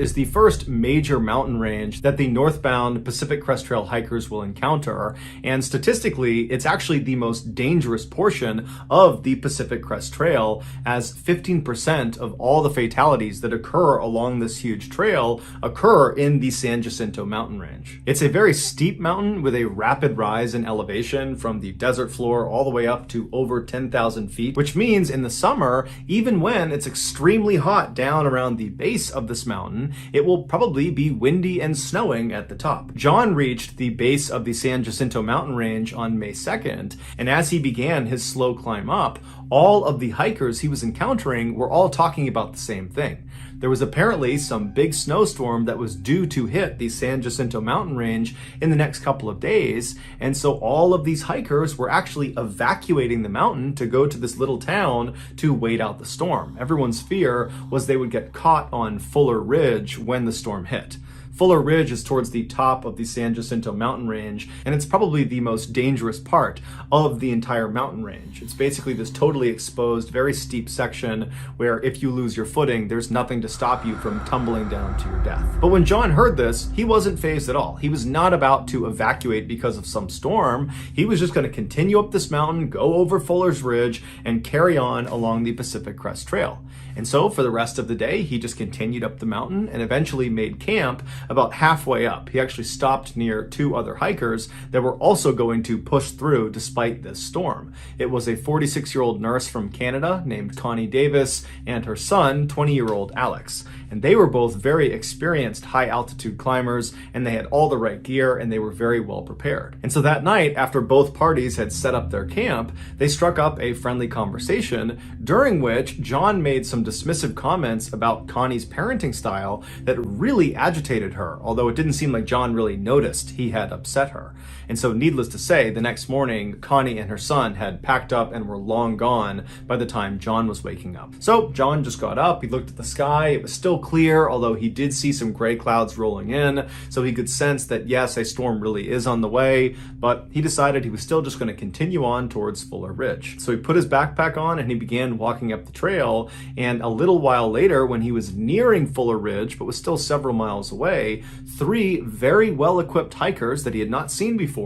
is the first major mountain range that the northbound Pacific Crest Trail hikers will encounter, and statistically, it's actually the most dangerous portion of the Pacific Crest Trail, as 15% of all the fatalities that occur along this huge trail occur in the San Jacinto mountain range. It's a very steep mountain with a rapid rise in elevation from the desert floor all the way up to over 10,000 feet, which means in the summer, even when it's extremely hot down around the base of this mountain, it will probably be windy and snowing at the top. John reached the base of the San Jacinto mountain range on May 2nd, and as he began his slow climb up, all of the hikers he was encountering were all talking about the same thing. There was apparently some big snowstorm that was due to hit the San Jacinto mountain range in the next couple of days, and so all of these hikers were actually evacuating the mountain to go to this little town to wait out the storm. Everyone's fear was they would get caught on Fuller Ridge when the storm hit. Fuller Ridge is towards the top of the San Jacinto mountain range, and it's probably the most dangerous part of the entire mountain range. It's basically this totally exposed, very steep section where if you lose your footing, there's nothing to stop you from tumbling down to your death. But when John heard this, he wasn't fazed at all. He was not about to evacuate because of some storm. He was just going to continue up this mountain, go over Fuller's Ridge, and carry on along the Pacific Crest Trail. And so for the rest of the day, he just continued up the mountain and eventually made camp about halfway up. He actually stopped near 2 other hikers that were also going to push through despite this storm. It was a 46-year-old nurse from Canada named Connie Davis and her son, 20-year-old Alex. And they were both very experienced high-altitude climbers, and they had all the right gear, and they were very well prepared. And so that night, after both parties had set up their camp, they struck up a friendly conversation, during which John made some dismissive comments about Connie's parenting style that really agitated her, although it didn't seem like John really noticed he had upset her. And so needless to say, the next morning, Connie and her son had packed up and were long gone by the time John was waking up. So John just got up, he looked at the sky, it was still clear, although he did see some gray clouds rolling in, so he could sense that yes, a storm really is on the way, but he decided he was still just going to continue on towards Fuller Ridge. So he put his backpack on and he began walking up the trail, and a little while later, when he was nearing Fuller Ridge, but was still several miles away, 3 very well-equipped hikers that he had not seen before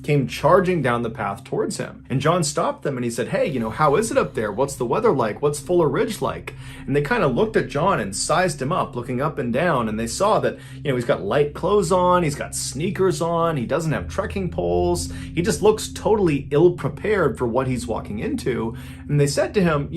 came charging down the path towards him. And John stopped them and he said, "Hey, how is it up there? What's the weather like? What's Fuller Ridge like?" And they kind of looked at John and sized him up, looking up and down, and they saw that, he's got light clothes on, he's got sneakers on, he doesn't have trekking poles, he just looks totally ill-prepared for what he's walking into. And they said to him,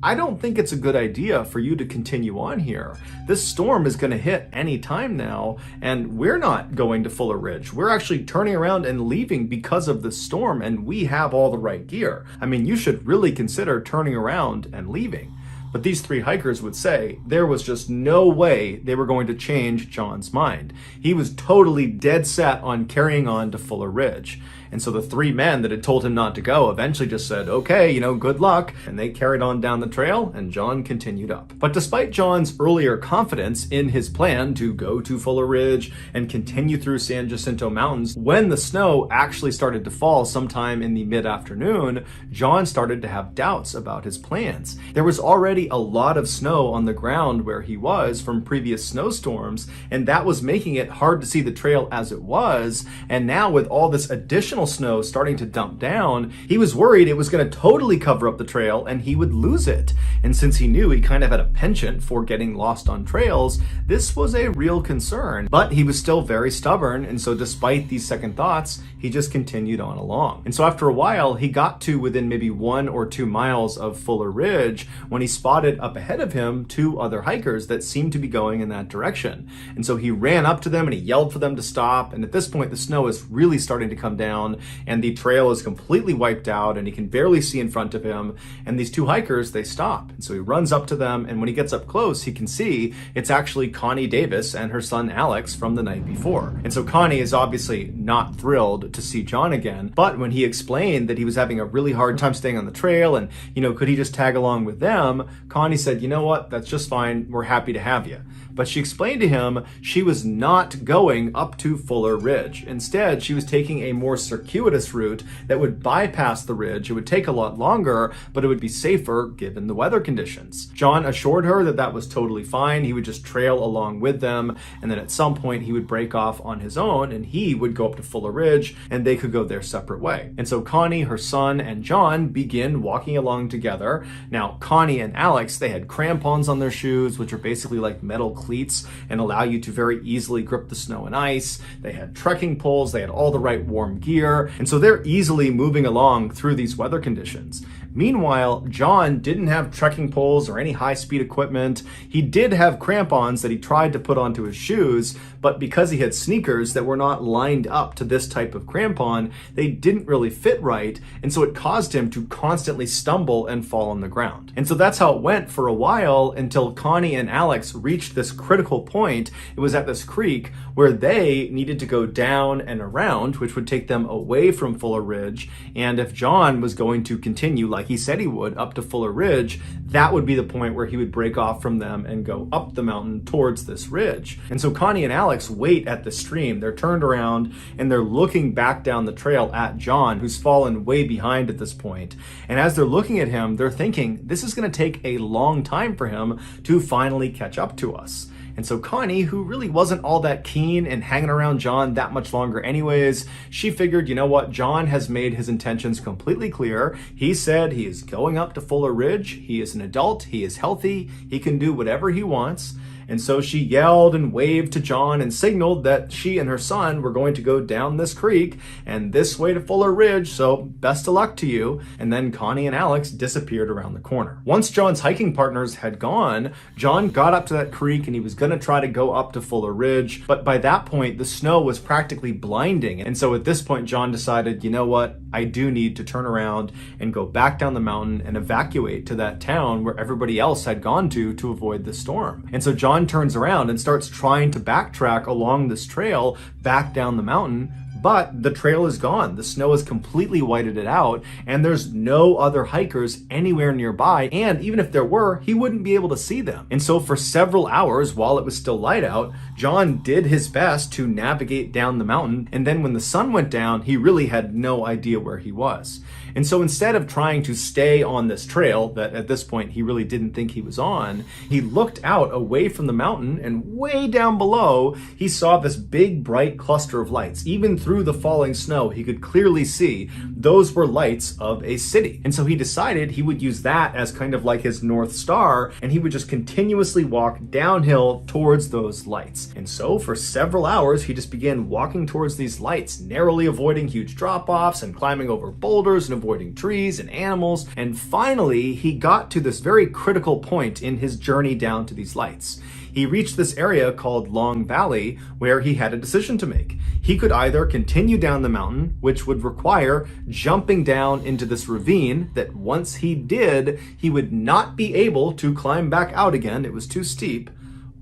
"I don't think it's a good idea for you to continue on here. This storm is going to hit any time now, and we're not going to Fuller Ridge. We're actually turning around and leaving because of this storm, and we have all the right gear. I mean, you should really consider turning around and leaving." But these 3 hikers would say there was just no way they were going to change John's mind. He was totally dead set on carrying on to Fuller Ridge. And so the 3 men that had told him not to go eventually just said, "Okay, good luck." And they carried on down the trail, and John continued up. But despite John's earlier confidence in his plan to go to Fuller Ridge and continue through San Jacinto Mountains, when the snow actually started to fall sometime in the mid-afternoon, John started to have doubts about his plans. There was already a lot of snow on the ground where he was from previous snowstorms, and that was making it hard to see the trail as it was. And now with all this additional snow starting to dump down, he was worried it was going to totally cover up the trail and he would lose it. And since he knew he kind of had a penchant for getting lost on trails, this was a real concern. But he was still very stubborn, and so despite these second thoughts, he just continued on along. And so after a while, he got to within maybe 1 or 2 miles of Fuller Ridge when he spotted up ahead of him 2 other hikers that seemed to be going in that direction. And so he ran up to them and he yelled for them to stop. And at this point, the snow is really starting to come down and the trail is completely wiped out and he can barely see in front of him. And these 2 hikers, they stop. And so he runs up to them, and when he gets up close, he can see it's actually Connie Davis and her son Alex from the night before. And so Connie is obviously not thrilled to see John again, but when he explained that he was having a really hard time staying on the trail and, could he just tag along with them, Connie said, "You know what, that's just fine, we're happy to have you." But she explained to him she was not going up to Fuller Ridge. Instead, she was taking a more circuitous route that would bypass the ridge. It would take a lot longer, but it would be safer given the weather conditions. John assured her that that was totally fine. He would just trail along with them, and then at some point he would break off on his own and he would go up to Fuller Ridge and they could go their separate way. And so Connie, her son, and John begin walking along together. Now, Connie and Alex, they had crampons on their shoes, which are basically like metal cleats and allow you to very easily grip the snow and ice. They had trekking poles, they had all the right warm gear, and so they're easily moving along through these weather conditions. Meanwhile, John didn't have trekking poles or any high-speed equipment. He did have crampons that he tried to put onto his shoes, but because he had sneakers that were not lined up to this type of crampon, they didn't really fit right, and so it caused him to constantly stumble and fall on the ground. And so that's how it went for a while until Connie and Alex reached this critical point. It was at this creek where they needed to go down and around, which would take them away from Fuller Ridge, and if John was going to continue like he said he would up to Fuller Ridge, that would be the point where he would break off from them and go up the mountain towards this ridge. And so Connie and Alex Alex wait at the stream. They're turned around and they're looking back down the trail at John, who's fallen way behind at this point. And as they're looking at him, they're thinking, this is going to take a long time for him to finally catch up to us. And so Connie, who really wasn't all that keen in hanging around John that much longer anyways, she figured, you know what, John has made his intentions completely clear. He said he is going up to Fuller Ridge. He is an adult. He is healthy. He can do whatever he wants. And so she yelled and waved to John and signaled that she and her son were going to go down this creek and this way to Fuller Ridge, so best of luck to you. And then Connie and Alex disappeared around the corner. Once John's hiking partners had gone, John got up to that creek and he was going to try to go up to Fuller Ridge, but by that point the snow was practically blinding. And so at this point John decided, you know what, I do need to turn around and go back down the mountain and evacuate to that town where everybody else had gone to avoid the storm. And so John turns around and starts trying to backtrack along this trail back down the mountain, but the trail is gone. The snow has completely whited it out, and there's no other hikers anywhere nearby, and even if there were, he wouldn't be able to see them. And so for several hours, while it was still light out, John did his best to navigate down the mountain, and then when the sun went down, he really had no idea where he was. And so instead of trying to stay on this trail that at this point he really didn't think he was on, he looked out away from the mountain, and way down below, he saw this big bright cluster of lights. Even through the falling snow, he could clearly see those were lights of a city. And so he decided he would use that as kind of like his North Star, and he would just continuously walk downhill towards those lights. And so for several hours, he just began walking towards these lights, narrowly avoiding huge drop-offs and climbing over boulders and avoiding trees and animals. And finally, he got to this very critical point in his journey down to these lights. He reached this area called Long Valley where he had a decision to make. He could either continue down the mountain, which would require jumping down into this ravine that once he did, he would not be able to climb back out again. It was too steep.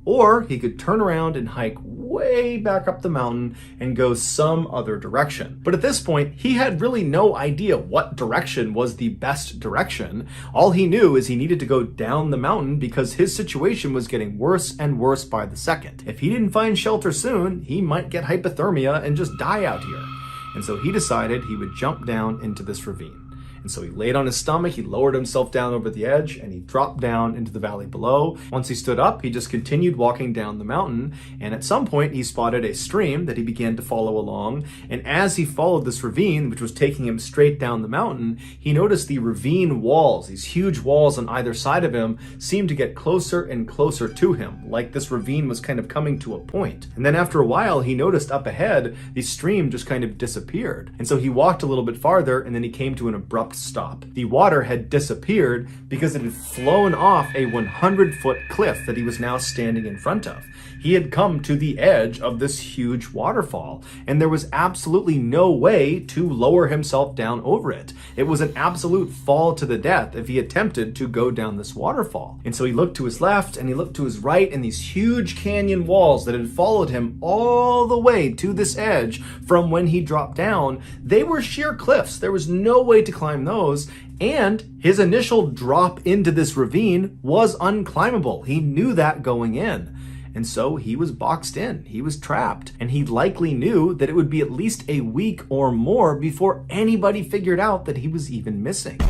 Or he could turn around and hike way back up the mountain and go some other direction. But at this point, he had really no idea what direction was the best direction. All he knew is he needed to go down the mountain because his situation was getting worse and worse by the second. If he didn't find shelter soon, he might get hypothermia and just die out here. And so he decided he would jump down into this ravine. And so he laid on his stomach, he lowered himself down over the edge, and he dropped down into the valley below. Once he stood up, he just continued walking down the mountain, and at some point he spotted a stream that he began to follow along. And as he followed this ravine, which was taking him straight down the mountain, he noticed the ravine walls, these huge walls on either side of him, seemed to get closer and closer to him, like this ravine was kind of coming to a point. And then after a while, he noticed up ahead, the stream just kind of disappeared. And so he walked a little bit farther, and then he came to an abrupt stop. The water had disappeared because it had flown off a 100-foot cliff that he was now standing in front of. He had come to the edge of this huge waterfall, and there was absolutely no way to lower himself down over it. It was an absolute fall to the death if he attempted to go down this waterfall. And so he looked to his left and he looked to his right, and these huge canyon walls that had followed him all the way to this edge from when he dropped down, they were sheer cliffs. There was no way to climb those. And his initial drop into this ravine was unclimbable. He knew that going in. And so he was boxed in, he was trapped, and he likely knew that it would be at least a week or more before anybody figured out that he was even missing.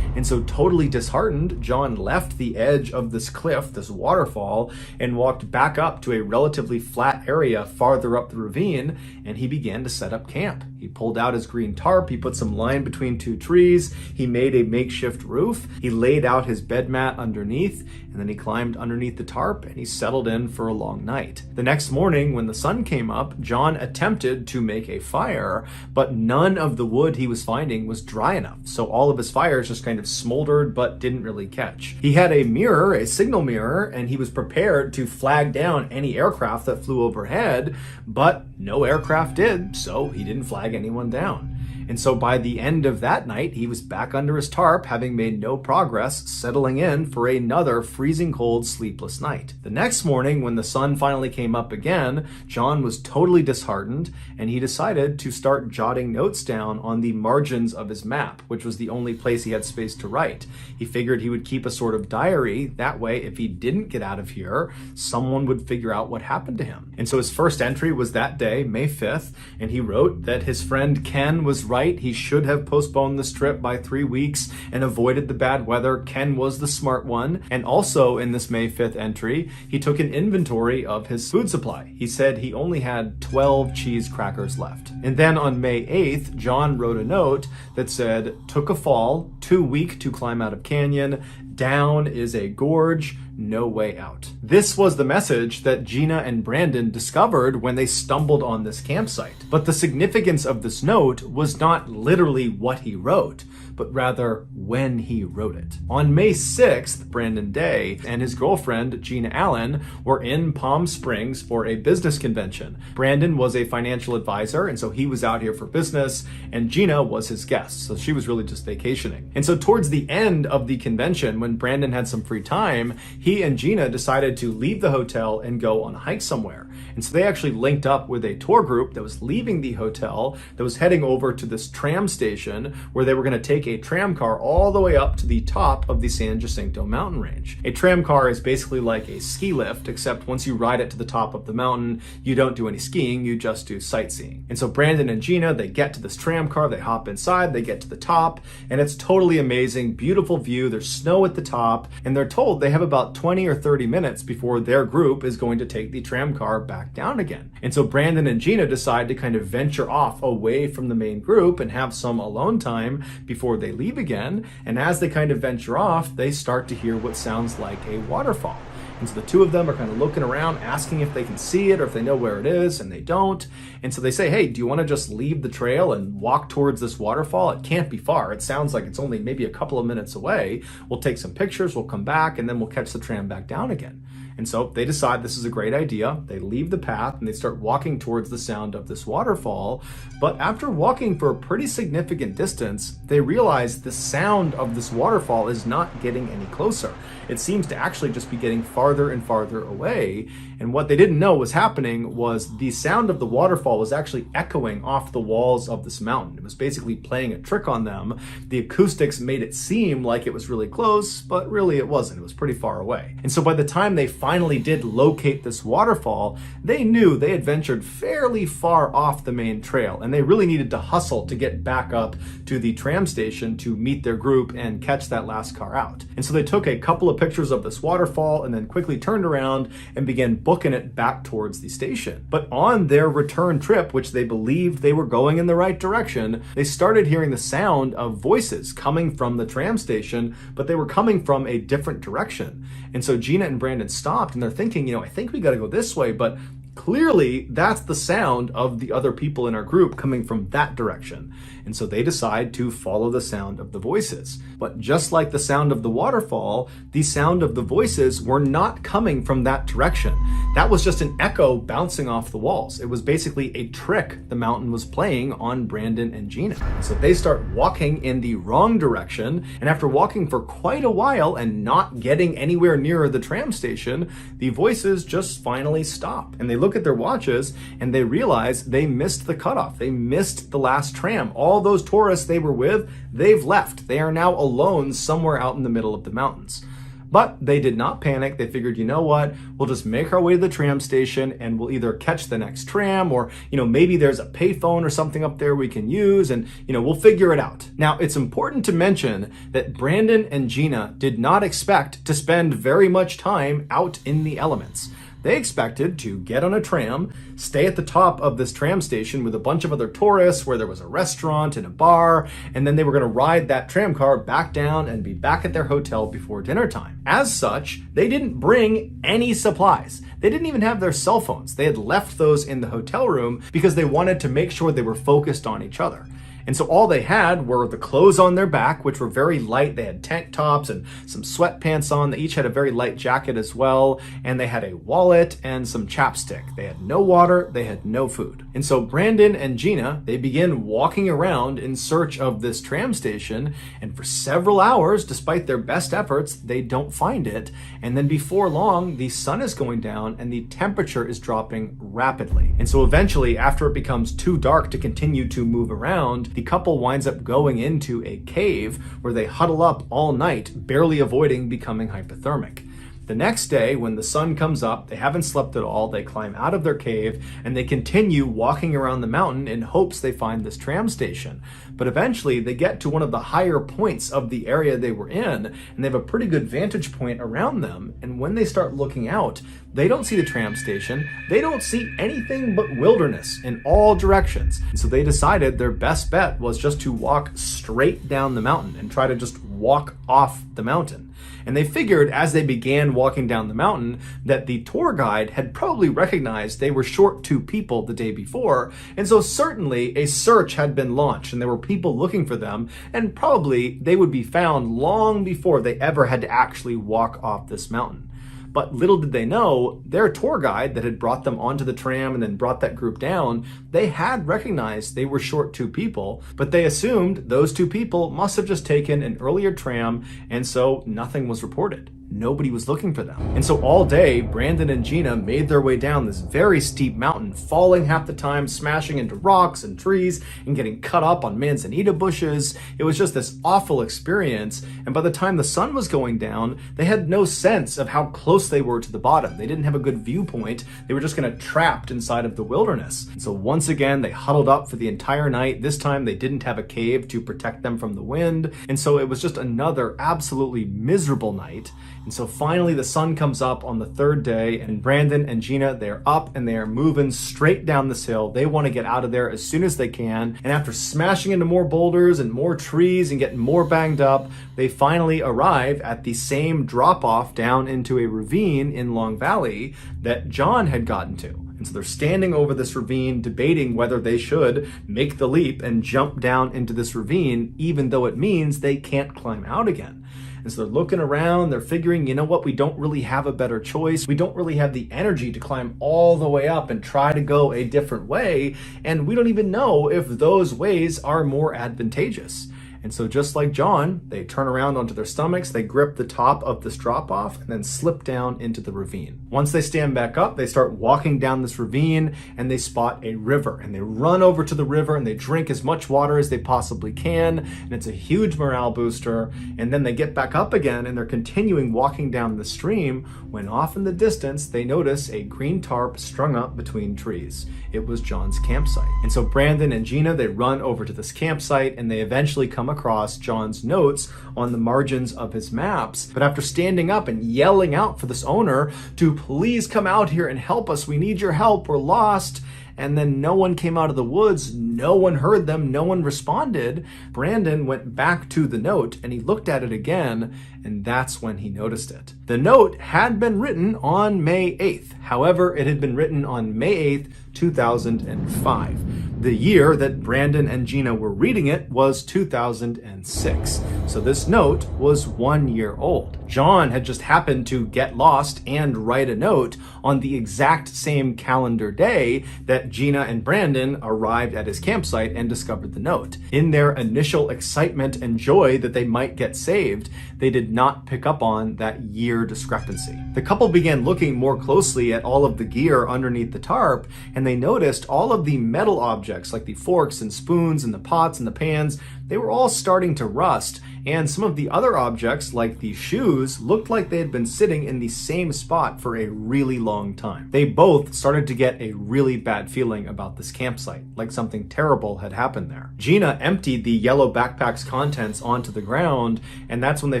And so totally disheartened, John left the edge of this cliff, this waterfall, and walked back up to a relatively flat area farther up the ravine, and he began to set up camp. He pulled out his green tarp, he put some line between two trees, he made a makeshift roof, he laid out his bed mat underneath, and then he climbed underneath the tarp and he settled in for a long night. The next morning, when the sun came up, John attempted to make a fire, but none of the wood he was finding was dry enough, so all of his fires just kind of smoldered but didn't really catch. He had a mirror, a signal mirror, and he was prepared to flag down any aircraft that flew overhead, but no aircraft did, so he didn't flag anyone down. And so by the end of that night, he was back under his tarp, having made no progress, settling in for another freezing cold, sleepless night. The next morning, when the sun finally came up again, John was totally disheartened, and he decided to start jotting notes down on the margins of his map, which was the only place he had space to write. He figured he would keep a sort of diary. That way, if he didn't get out of here, someone would figure out what happened to him. And so his first entry was that day, May 5th, and he wrote that his friend Ken was right. He should have postponed this trip by 3 weeks and avoided the bad weather. Ken was the smart one. And also in this May 5th entry, he took an inventory of his food supply. He said he only had 12 cheese crackers left. And then on May 8th, John wrote a note that said, took a fall, too weak to climb out of canyon, down is a gorge, no way out. This was the message that Gina and Brandon discovered when they stumbled on this campsite. But the significance of this note was not literally what he wrote, but rather when he wrote it. On May 6th, Brandon Day and his girlfriend, Gina Allen, were in Palm Springs for a business convention. Brandon was a financial advisor, and so he was out here for business, and Gina was his guest, so she was really just vacationing. And so towards the end of the convention, when Brandon had some free time, he and Gina decided to leave the hotel and go on a hike somewhere. And so they actually linked up with a tour group that was leaving the hotel, that was heading over to this tram station where they were going to take a tram car all the way up to the top of the San Jacinto mountain range. A tram car is basically like a ski lift, except once you ride it to the top of the mountain, you don't do any skiing, you just do sightseeing. And so Brandon and Gina, they get to this tram car, they hop inside, they get to the top, and it's totally amazing, beautiful view. There's snow at the top, and they're told they have about 20 or 30 minutes before their group is going to take the tram car back down again. And so Brandon and Gina decide to kind of venture off away from the main group and have some alone time before they leave again. And as they kind of venture off, they start to hear what sounds like a waterfall. And so the two of them are kind of looking around, asking if they can see it or if they know where it is, and they don't. And so they say, hey, do you want to just leave the trail and walk towards this waterfall? It can't be far. It sounds like it's only maybe a couple of minutes away. We'll take some pictures, we'll come back, and then we'll catch the tram back down again. And so they decide this is a great idea. They leave the path and they start walking towards the sound of this waterfall. But after walking for a pretty significant distance, they realize the sound of this waterfall is not getting any closer. It seems to actually just be getting farther and farther away. And what they didn't know was happening was the sound of the waterfall was actually echoing off the walls of this mountain. It was basically playing a trick on them. The acoustics made it seem like it was really close, but really it wasn't. It was pretty far away. And so by the time they finally did locate this waterfall, they knew they had ventured fairly far off the main trail, and they really needed to hustle to get back up to the tram station to meet their group and catch that last car out. And so they took a couple of pictures of this waterfall and then quickly turned around and began booking it back towards the station. But on their return trip, which they believed they were going in the right direction, they started hearing the sound of voices coming from the tram station, but they were coming from a different direction. And so Gina and Brandon stopped and they're thinking, I think we got to go this way, but clearly that's the sound of the other people in our group coming from that direction. And so they decide to follow the sound of the voices. But just like the sound of the waterfall, the sound of the voices were not coming from that direction. That was just an echo bouncing off the walls. It was basically a trick the mountain was playing on Brandon and Gina. So they start walking in the wrong direction, and after walking for quite a while and not getting anywhere nearer the tram station, the voices just finally stop. And they look at their watches and they realize they missed the cutoff. They missed the last tram. All those tourists they were with, they've left. They are now alone somewhere out in the middle of the mountains. But they did not panic. They figured, you know what, we'll just make our way to the tram station and we'll either catch the next tram or, maybe there's a payphone or something up there we can use and, we'll figure it out. Now, it's important to mention that Brandon and Gina did not expect to spend very much time out in the elements. They expected to get on a tram, stay at the top of this tram station with a bunch of other tourists where there was a restaurant and a bar, and then they were going to ride that tram car back down and be back at their hotel before dinner time. As such, they didn't bring any supplies. They didn't even have their cell phones. They had left those in the hotel room because they wanted to make sure they were focused on each other. And so all they had were the clothes on their back, which were very light. They had tank tops and some sweatpants on. They each had a very light jacket as well. And they had a wallet and some chapstick. They had no water. They had no food. And so Brandon and Gina, they begin walking around in search of this tram station. And for several hours, despite their best efforts, they don't find it. And then before long, the sun is going down and the temperature is dropping rapidly. And so eventually, after it becomes too dark to continue to move around, the couple winds up going into a cave where they huddle up all night, barely avoiding becoming hypothermic. The next day, when the sun comes up, they haven't slept at all, they climb out of their cave, and they continue walking around the mountain in hopes they find this tram station. But eventually, they get to one of the higher points of the area they were in, and they have a pretty good vantage point around them. And when they start looking out, they don't see the tram station, they don't see anything but wilderness in all directions. And so they decided their best bet was just to walk straight down the mountain and try to just walk off the mountain. And they figured as they began walking down the mountain that the tour guide had probably recognized they were short 2 people the day before. And so certainly a search had been launched and there were people looking for them, and probably they would be found long before they ever had to actually walk off this mountain. But little did they know, their tour guide that had brought them onto the tram and then brought that group down, they had recognized they were short 2 people, but they assumed those 2 people must have just taken an earlier tram, and so nothing was reported. Nobody was looking for them. And so all day, Brandon and Gina made their way down this very steep mountain, falling half the time, smashing into rocks and trees, and getting cut up on manzanita bushes. It was just this awful experience. And by the time the sun was going down, they had no sense of how close they were to the bottom. They didn't have a good viewpoint. They were just kind of trapped inside of the wilderness. And so once again, they huddled up for the entire night. This time they didn't have a cave to protect them from the wind. And so it was just another absolutely miserable night. And so finally the sun comes up on the 3rd day, and Brandon and Gina, they're up and they are moving straight down this hill. They want to get out of there as soon as they can. And after smashing into more boulders and more trees and getting more banged up, they finally arrive at the same drop-off down into a ravine in Long Valley that John had gotten to. And so they're standing over this ravine, debating whether they should make the leap and jump down into this ravine, even though it means they can't climb out again. And so they're looking around, they're figuring, you know what, we don't really have a better choice. We don't really have the energy to climb all the way up and try to go a different way. And we don't even know if those ways are more advantageous. And so just like John, they turn around onto their stomachs, they grip the top of this drop-off, and then slip down into the ravine. Once they stand back up, they start walking down this ravine, and they spot a river. And they run over to the river, and they drink as much water as they possibly can, and it's a huge morale booster. And then they get back up again, and they're continuing walking down the stream, when off in the distance, they notice a green tarp strung up between trees. It was John's campsite. And so Brandon and Gina, they run over to this campsite, and they eventually come across John's notes on the margins of his maps. But after standing up and yelling out for this owner to please come out here and help us, we need your help, we're lost, and then no one came out of the woods, no one heard them, no one responded, Brandon went back to the note and he looked at it again, and that's when he noticed it. The note had been written on May 8th. However, it had been written on May 8th, 2005. The year that Brandon and Gina were reading it was 2006. So this note was 1 year old. John had just happened to get lost and write a note on the exact same calendar day that Gina and Brandon arrived at his campsite and discovered the note. In their initial excitement and joy that they might get saved, they did not pick up on that year discrepancy. The couple began looking more closely at all of the gear underneath the tarp, and they noticed all of the metal objects like the forks and spoons and the pots and the pans, they were all starting to rust, and some of the other objects like the shoes looked like they had been sitting in the same spot for a really long time. They both started to get a really bad feeling about this campsite, like something terrible had happened there. Gina emptied the yellow backpack's contents onto the ground, and that's when they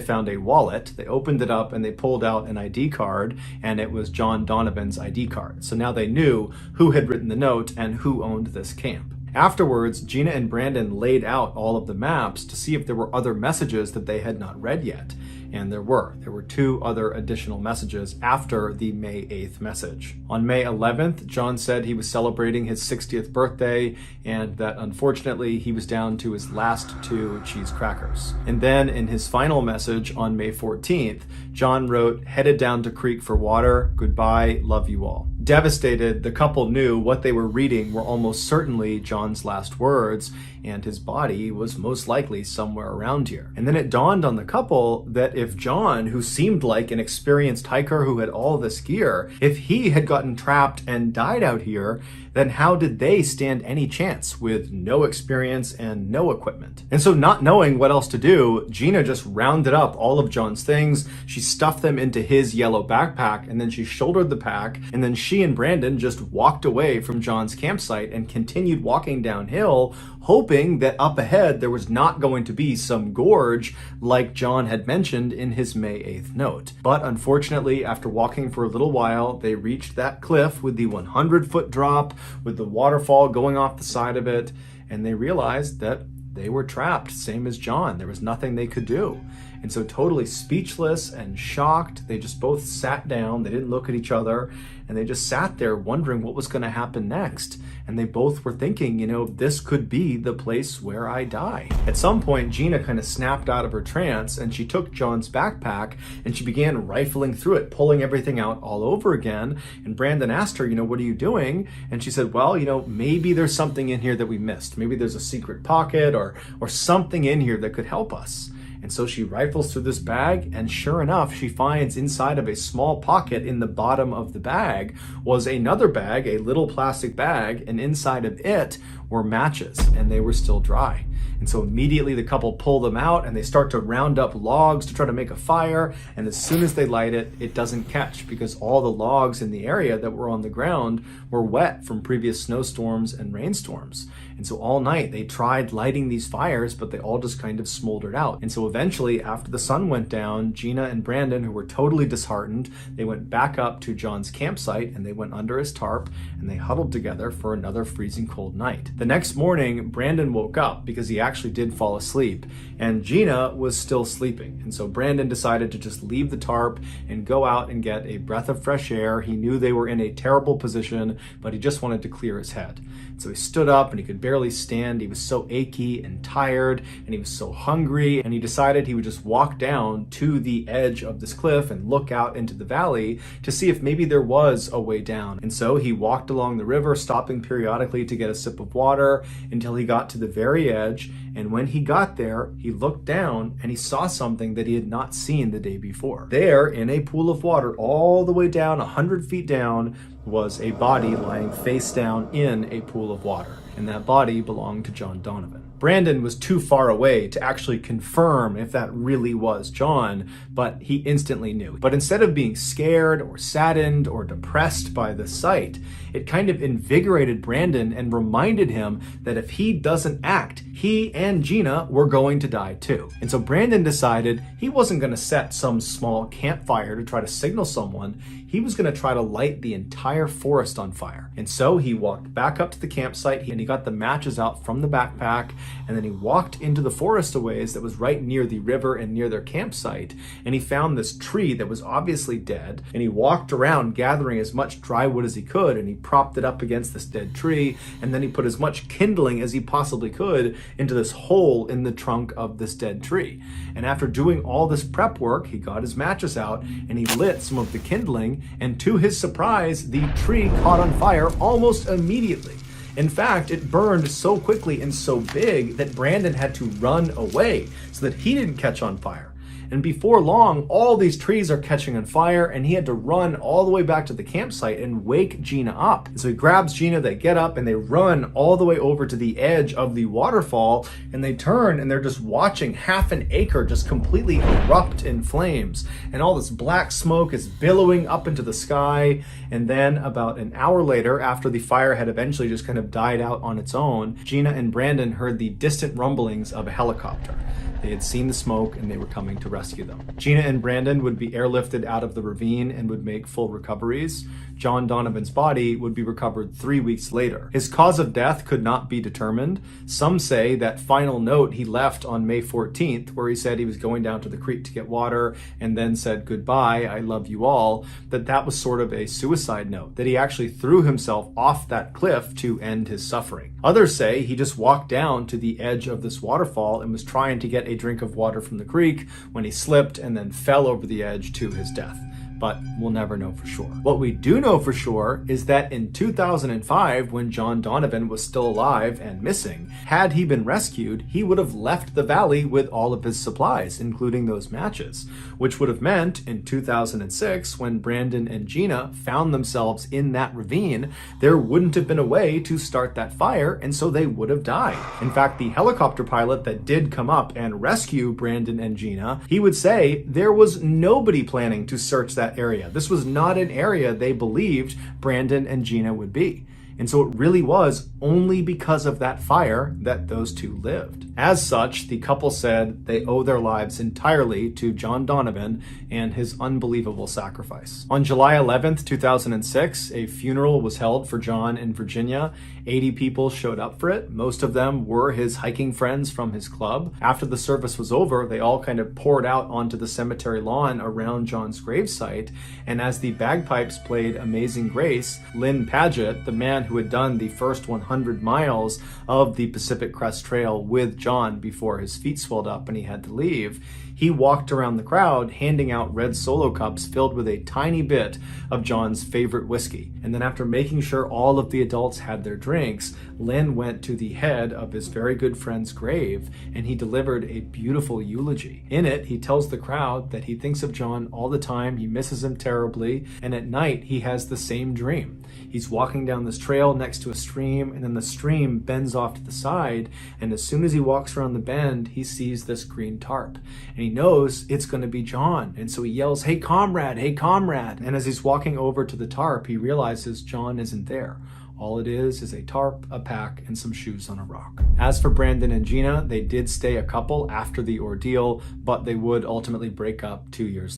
found a wallet. They opened it up and they pulled out an ID card, and it was John Donovan's ID card. So now they knew who had written the note and who owned this camp. Afterwards, Gina and Brandon laid out all of the maps to see if there were other messages that they had not read yet. And there were 2 other additional messages after the May 8th message. On May 11th, John said he was celebrating his 60th birthday and that unfortunately he was down to his last 2 cheese crackers. And then in his final message on May 14th, John wrote, "Headed down to creek for water. Goodbye. Love you all." Devastated, the couple knew what they were reading were almost certainly John's last words, and his body was most likely somewhere around here. And then it dawned on the couple that if John, who seemed like an experienced hiker who had all this gear, if he had gotten trapped and died out here, then how did they stand any chance with no experience and no equipment? And so, not knowing what else to do, Gina just rounded up all of John's things. She stuffed them into his yellow backpack, and then she shouldered the pack, and then she and Brandon just walked away from John's campsite and continued walking downhill, hoping that up ahead there was not going to be some gorge like John had mentioned in his May 8th note. But unfortunately, after walking for a little while, they reached that cliff with the 100-foot drop, with the waterfall going off the side of it, and they realized that they were trapped, same as John. There was nothing they could do. And so, totally speechless and shocked, they just both sat down. They didn't look at each other, and they just sat there wondering what was going to happen next. And they both were thinking, this could be the place where I die. At some point, Gina kind of snapped out of her trance, and she took John's backpack and she began rifling through it, pulling everything out all over again. And Brandon asked her, what are you doing? And she said, well, maybe there's something in here that we missed. Maybe there's a secret pocket or something in here that could help us. And so she rifles through this bag, and sure enough, she finds inside of a small pocket in the bottom of the bag was another bag, a little plastic bag, and inside of it were matches, and they were still dry. And so immediately the couple pull them out and they start to round up logs to try to make a fire. And as soon as they light it, it doesn't catch because all the logs in the area that were on the ground were wet from previous snowstorms and rainstorms. And so all night they tried lighting these fires, but they all just kind of smoldered out. And so eventually, after the sun went down, Gina and Brandon, who were totally disheartened, they went back up to John's campsite and they went under his tarp and they huddled together for another freezing cold night. The next morning, Brandon woke up because he actually did fall asleep, and Gina was still sleeping. And so Brandon decided to just leave the tarp and go out and get a breath of fresh air. He knew they were in a terrible position, but he just wanted to clear his head. So he stood up and he could barely stand. He was so achy and tired, and he was so hungry, and he decided he would just walk down to the edge of this cliff and look out into the valley to see if maybe there was a way down. And so he walked along the river, stopping periodically to get a sip of water until he got to the very edge. And when he got there, he looked down and he saw something that he had not seen the day before. There, in a pool of water all the way down, 100 feet down, was a body lying face down in a pool of water. And that body belonged to John Donovan. Brandon was too far away to actually confirm if that really was John, but he instantly knew. But instead of being scared or saddened or depressed by the sight, it kind of invigorated Brandon and reminded him that if he doesn't act, he and Gina were going to die too. And so Brandon decided he wasn't going to set some small campfire to try to signal someone. He was going to try to light the entire forest on fire. And so he walked back up to the campsite and he got the matches out from the backpack, and then he walked into the forest a ways that was right near the river and near their campsite, and he found this tree that was obviously dead, and he walked around gathering as much dry wood as he could, and he propped it up against this dead tree, and then he put as much kindling as he possibly could into this hole in the trunk of this dead tree. And after doing all this prep work, he got his matches out and he lit some of the kindling, and to his surprise, the tree caught on fire almost immediately. In fact, it burned so quickly and so big that Brandon had to run away so that he didn't catch on fire. And before long, all these trees are catching on fire, and he had to run all the way back to the campsite and wake Gina up. And so he grabs Gina, they get up, and they run all the way over to the edge of the waterfall, and they turn, and they're just watching half an acre just completely erupt in flames. And all this black smoke is billowing up into the sky. And then about an hour later, after the fire had eventually just kind of died out on its own, Gina and Brandon heard the distant rumblings of a helicopter. They had seen the smoke, and they were coming to rescue them. Gina and Brandon would be airlifted out of the ravine and would make full recoveries. John Donovan's body would be recovered 3 weeks later. His cause of death could not be determined. Some say that final note he left on May 14th, where he said he was going down to the creek to get water and then said, "Goodbye, I love you all," that was sort of a suicide note, that he actually threw himself off that cliff to end his suffering. Others say he just walked down to the edge of this waterfall and was trying to get a drink of water from the creek when he slipped and then fell over the edge to his death. But we'll never know for sure. What we do know for sure is that in 2005, when John Donovan was still alive and missing, had he been rescued, he would have left the valley with all of his supplies, including those matches, which would have meant in 2006, when Brandon and Gina found themselves in that ravine, there wouldn't have been a way to start that fire, and so they would have died. In fact, the helicopter pilot that did come up and rescue Brandon and Gina, he would say there was nobody planning to search that area. This was not an area they believed Brandon and Gina would be. And so it really was only because of that fire that those two lived. As such, the couple said they owe their lives entirely to John Donovan and his unbelievable sacrifice. On July 11th, 2006, a funeral was held for John in Virginia. 80 people showed up for it. Most of them were his hiking friends from his club. After the service was over, they all kind of poured out onto the cemetery lawn around John's gravesite. And as the bagpipes played Amazing Grace, Lynn Paget, the man who had done the first 100 miles of the Pacific Crest Trail with John before his feet swelled up and he had to leave, he walked around the crowd handing out red Solo cups filled with a tiny bit of John's favorite whiskey. And then after making sure all of the adults had their drinks, Lynn went to the head of his very good friend's grave and he delivered a beautiful eulogy. In it, he tells the crowd that he thinks of John all the time, he misses him terribly, and at night he has the same dream. He's walking down this trail next to a stream, and then the stream bends off to the side, and as soon as he walks around the bend, he sees this green tarp. And he knows it's going to be John, and so he yells, "Hey comrade, hey comrade." And as he's walking over to the tarp, he realizes John isn't there. All it is a tarp, a pack, and some shoes on a rock. As for Brandon and Gina, they did stay a couple after the ordeal, but they would ultimately break up 2 years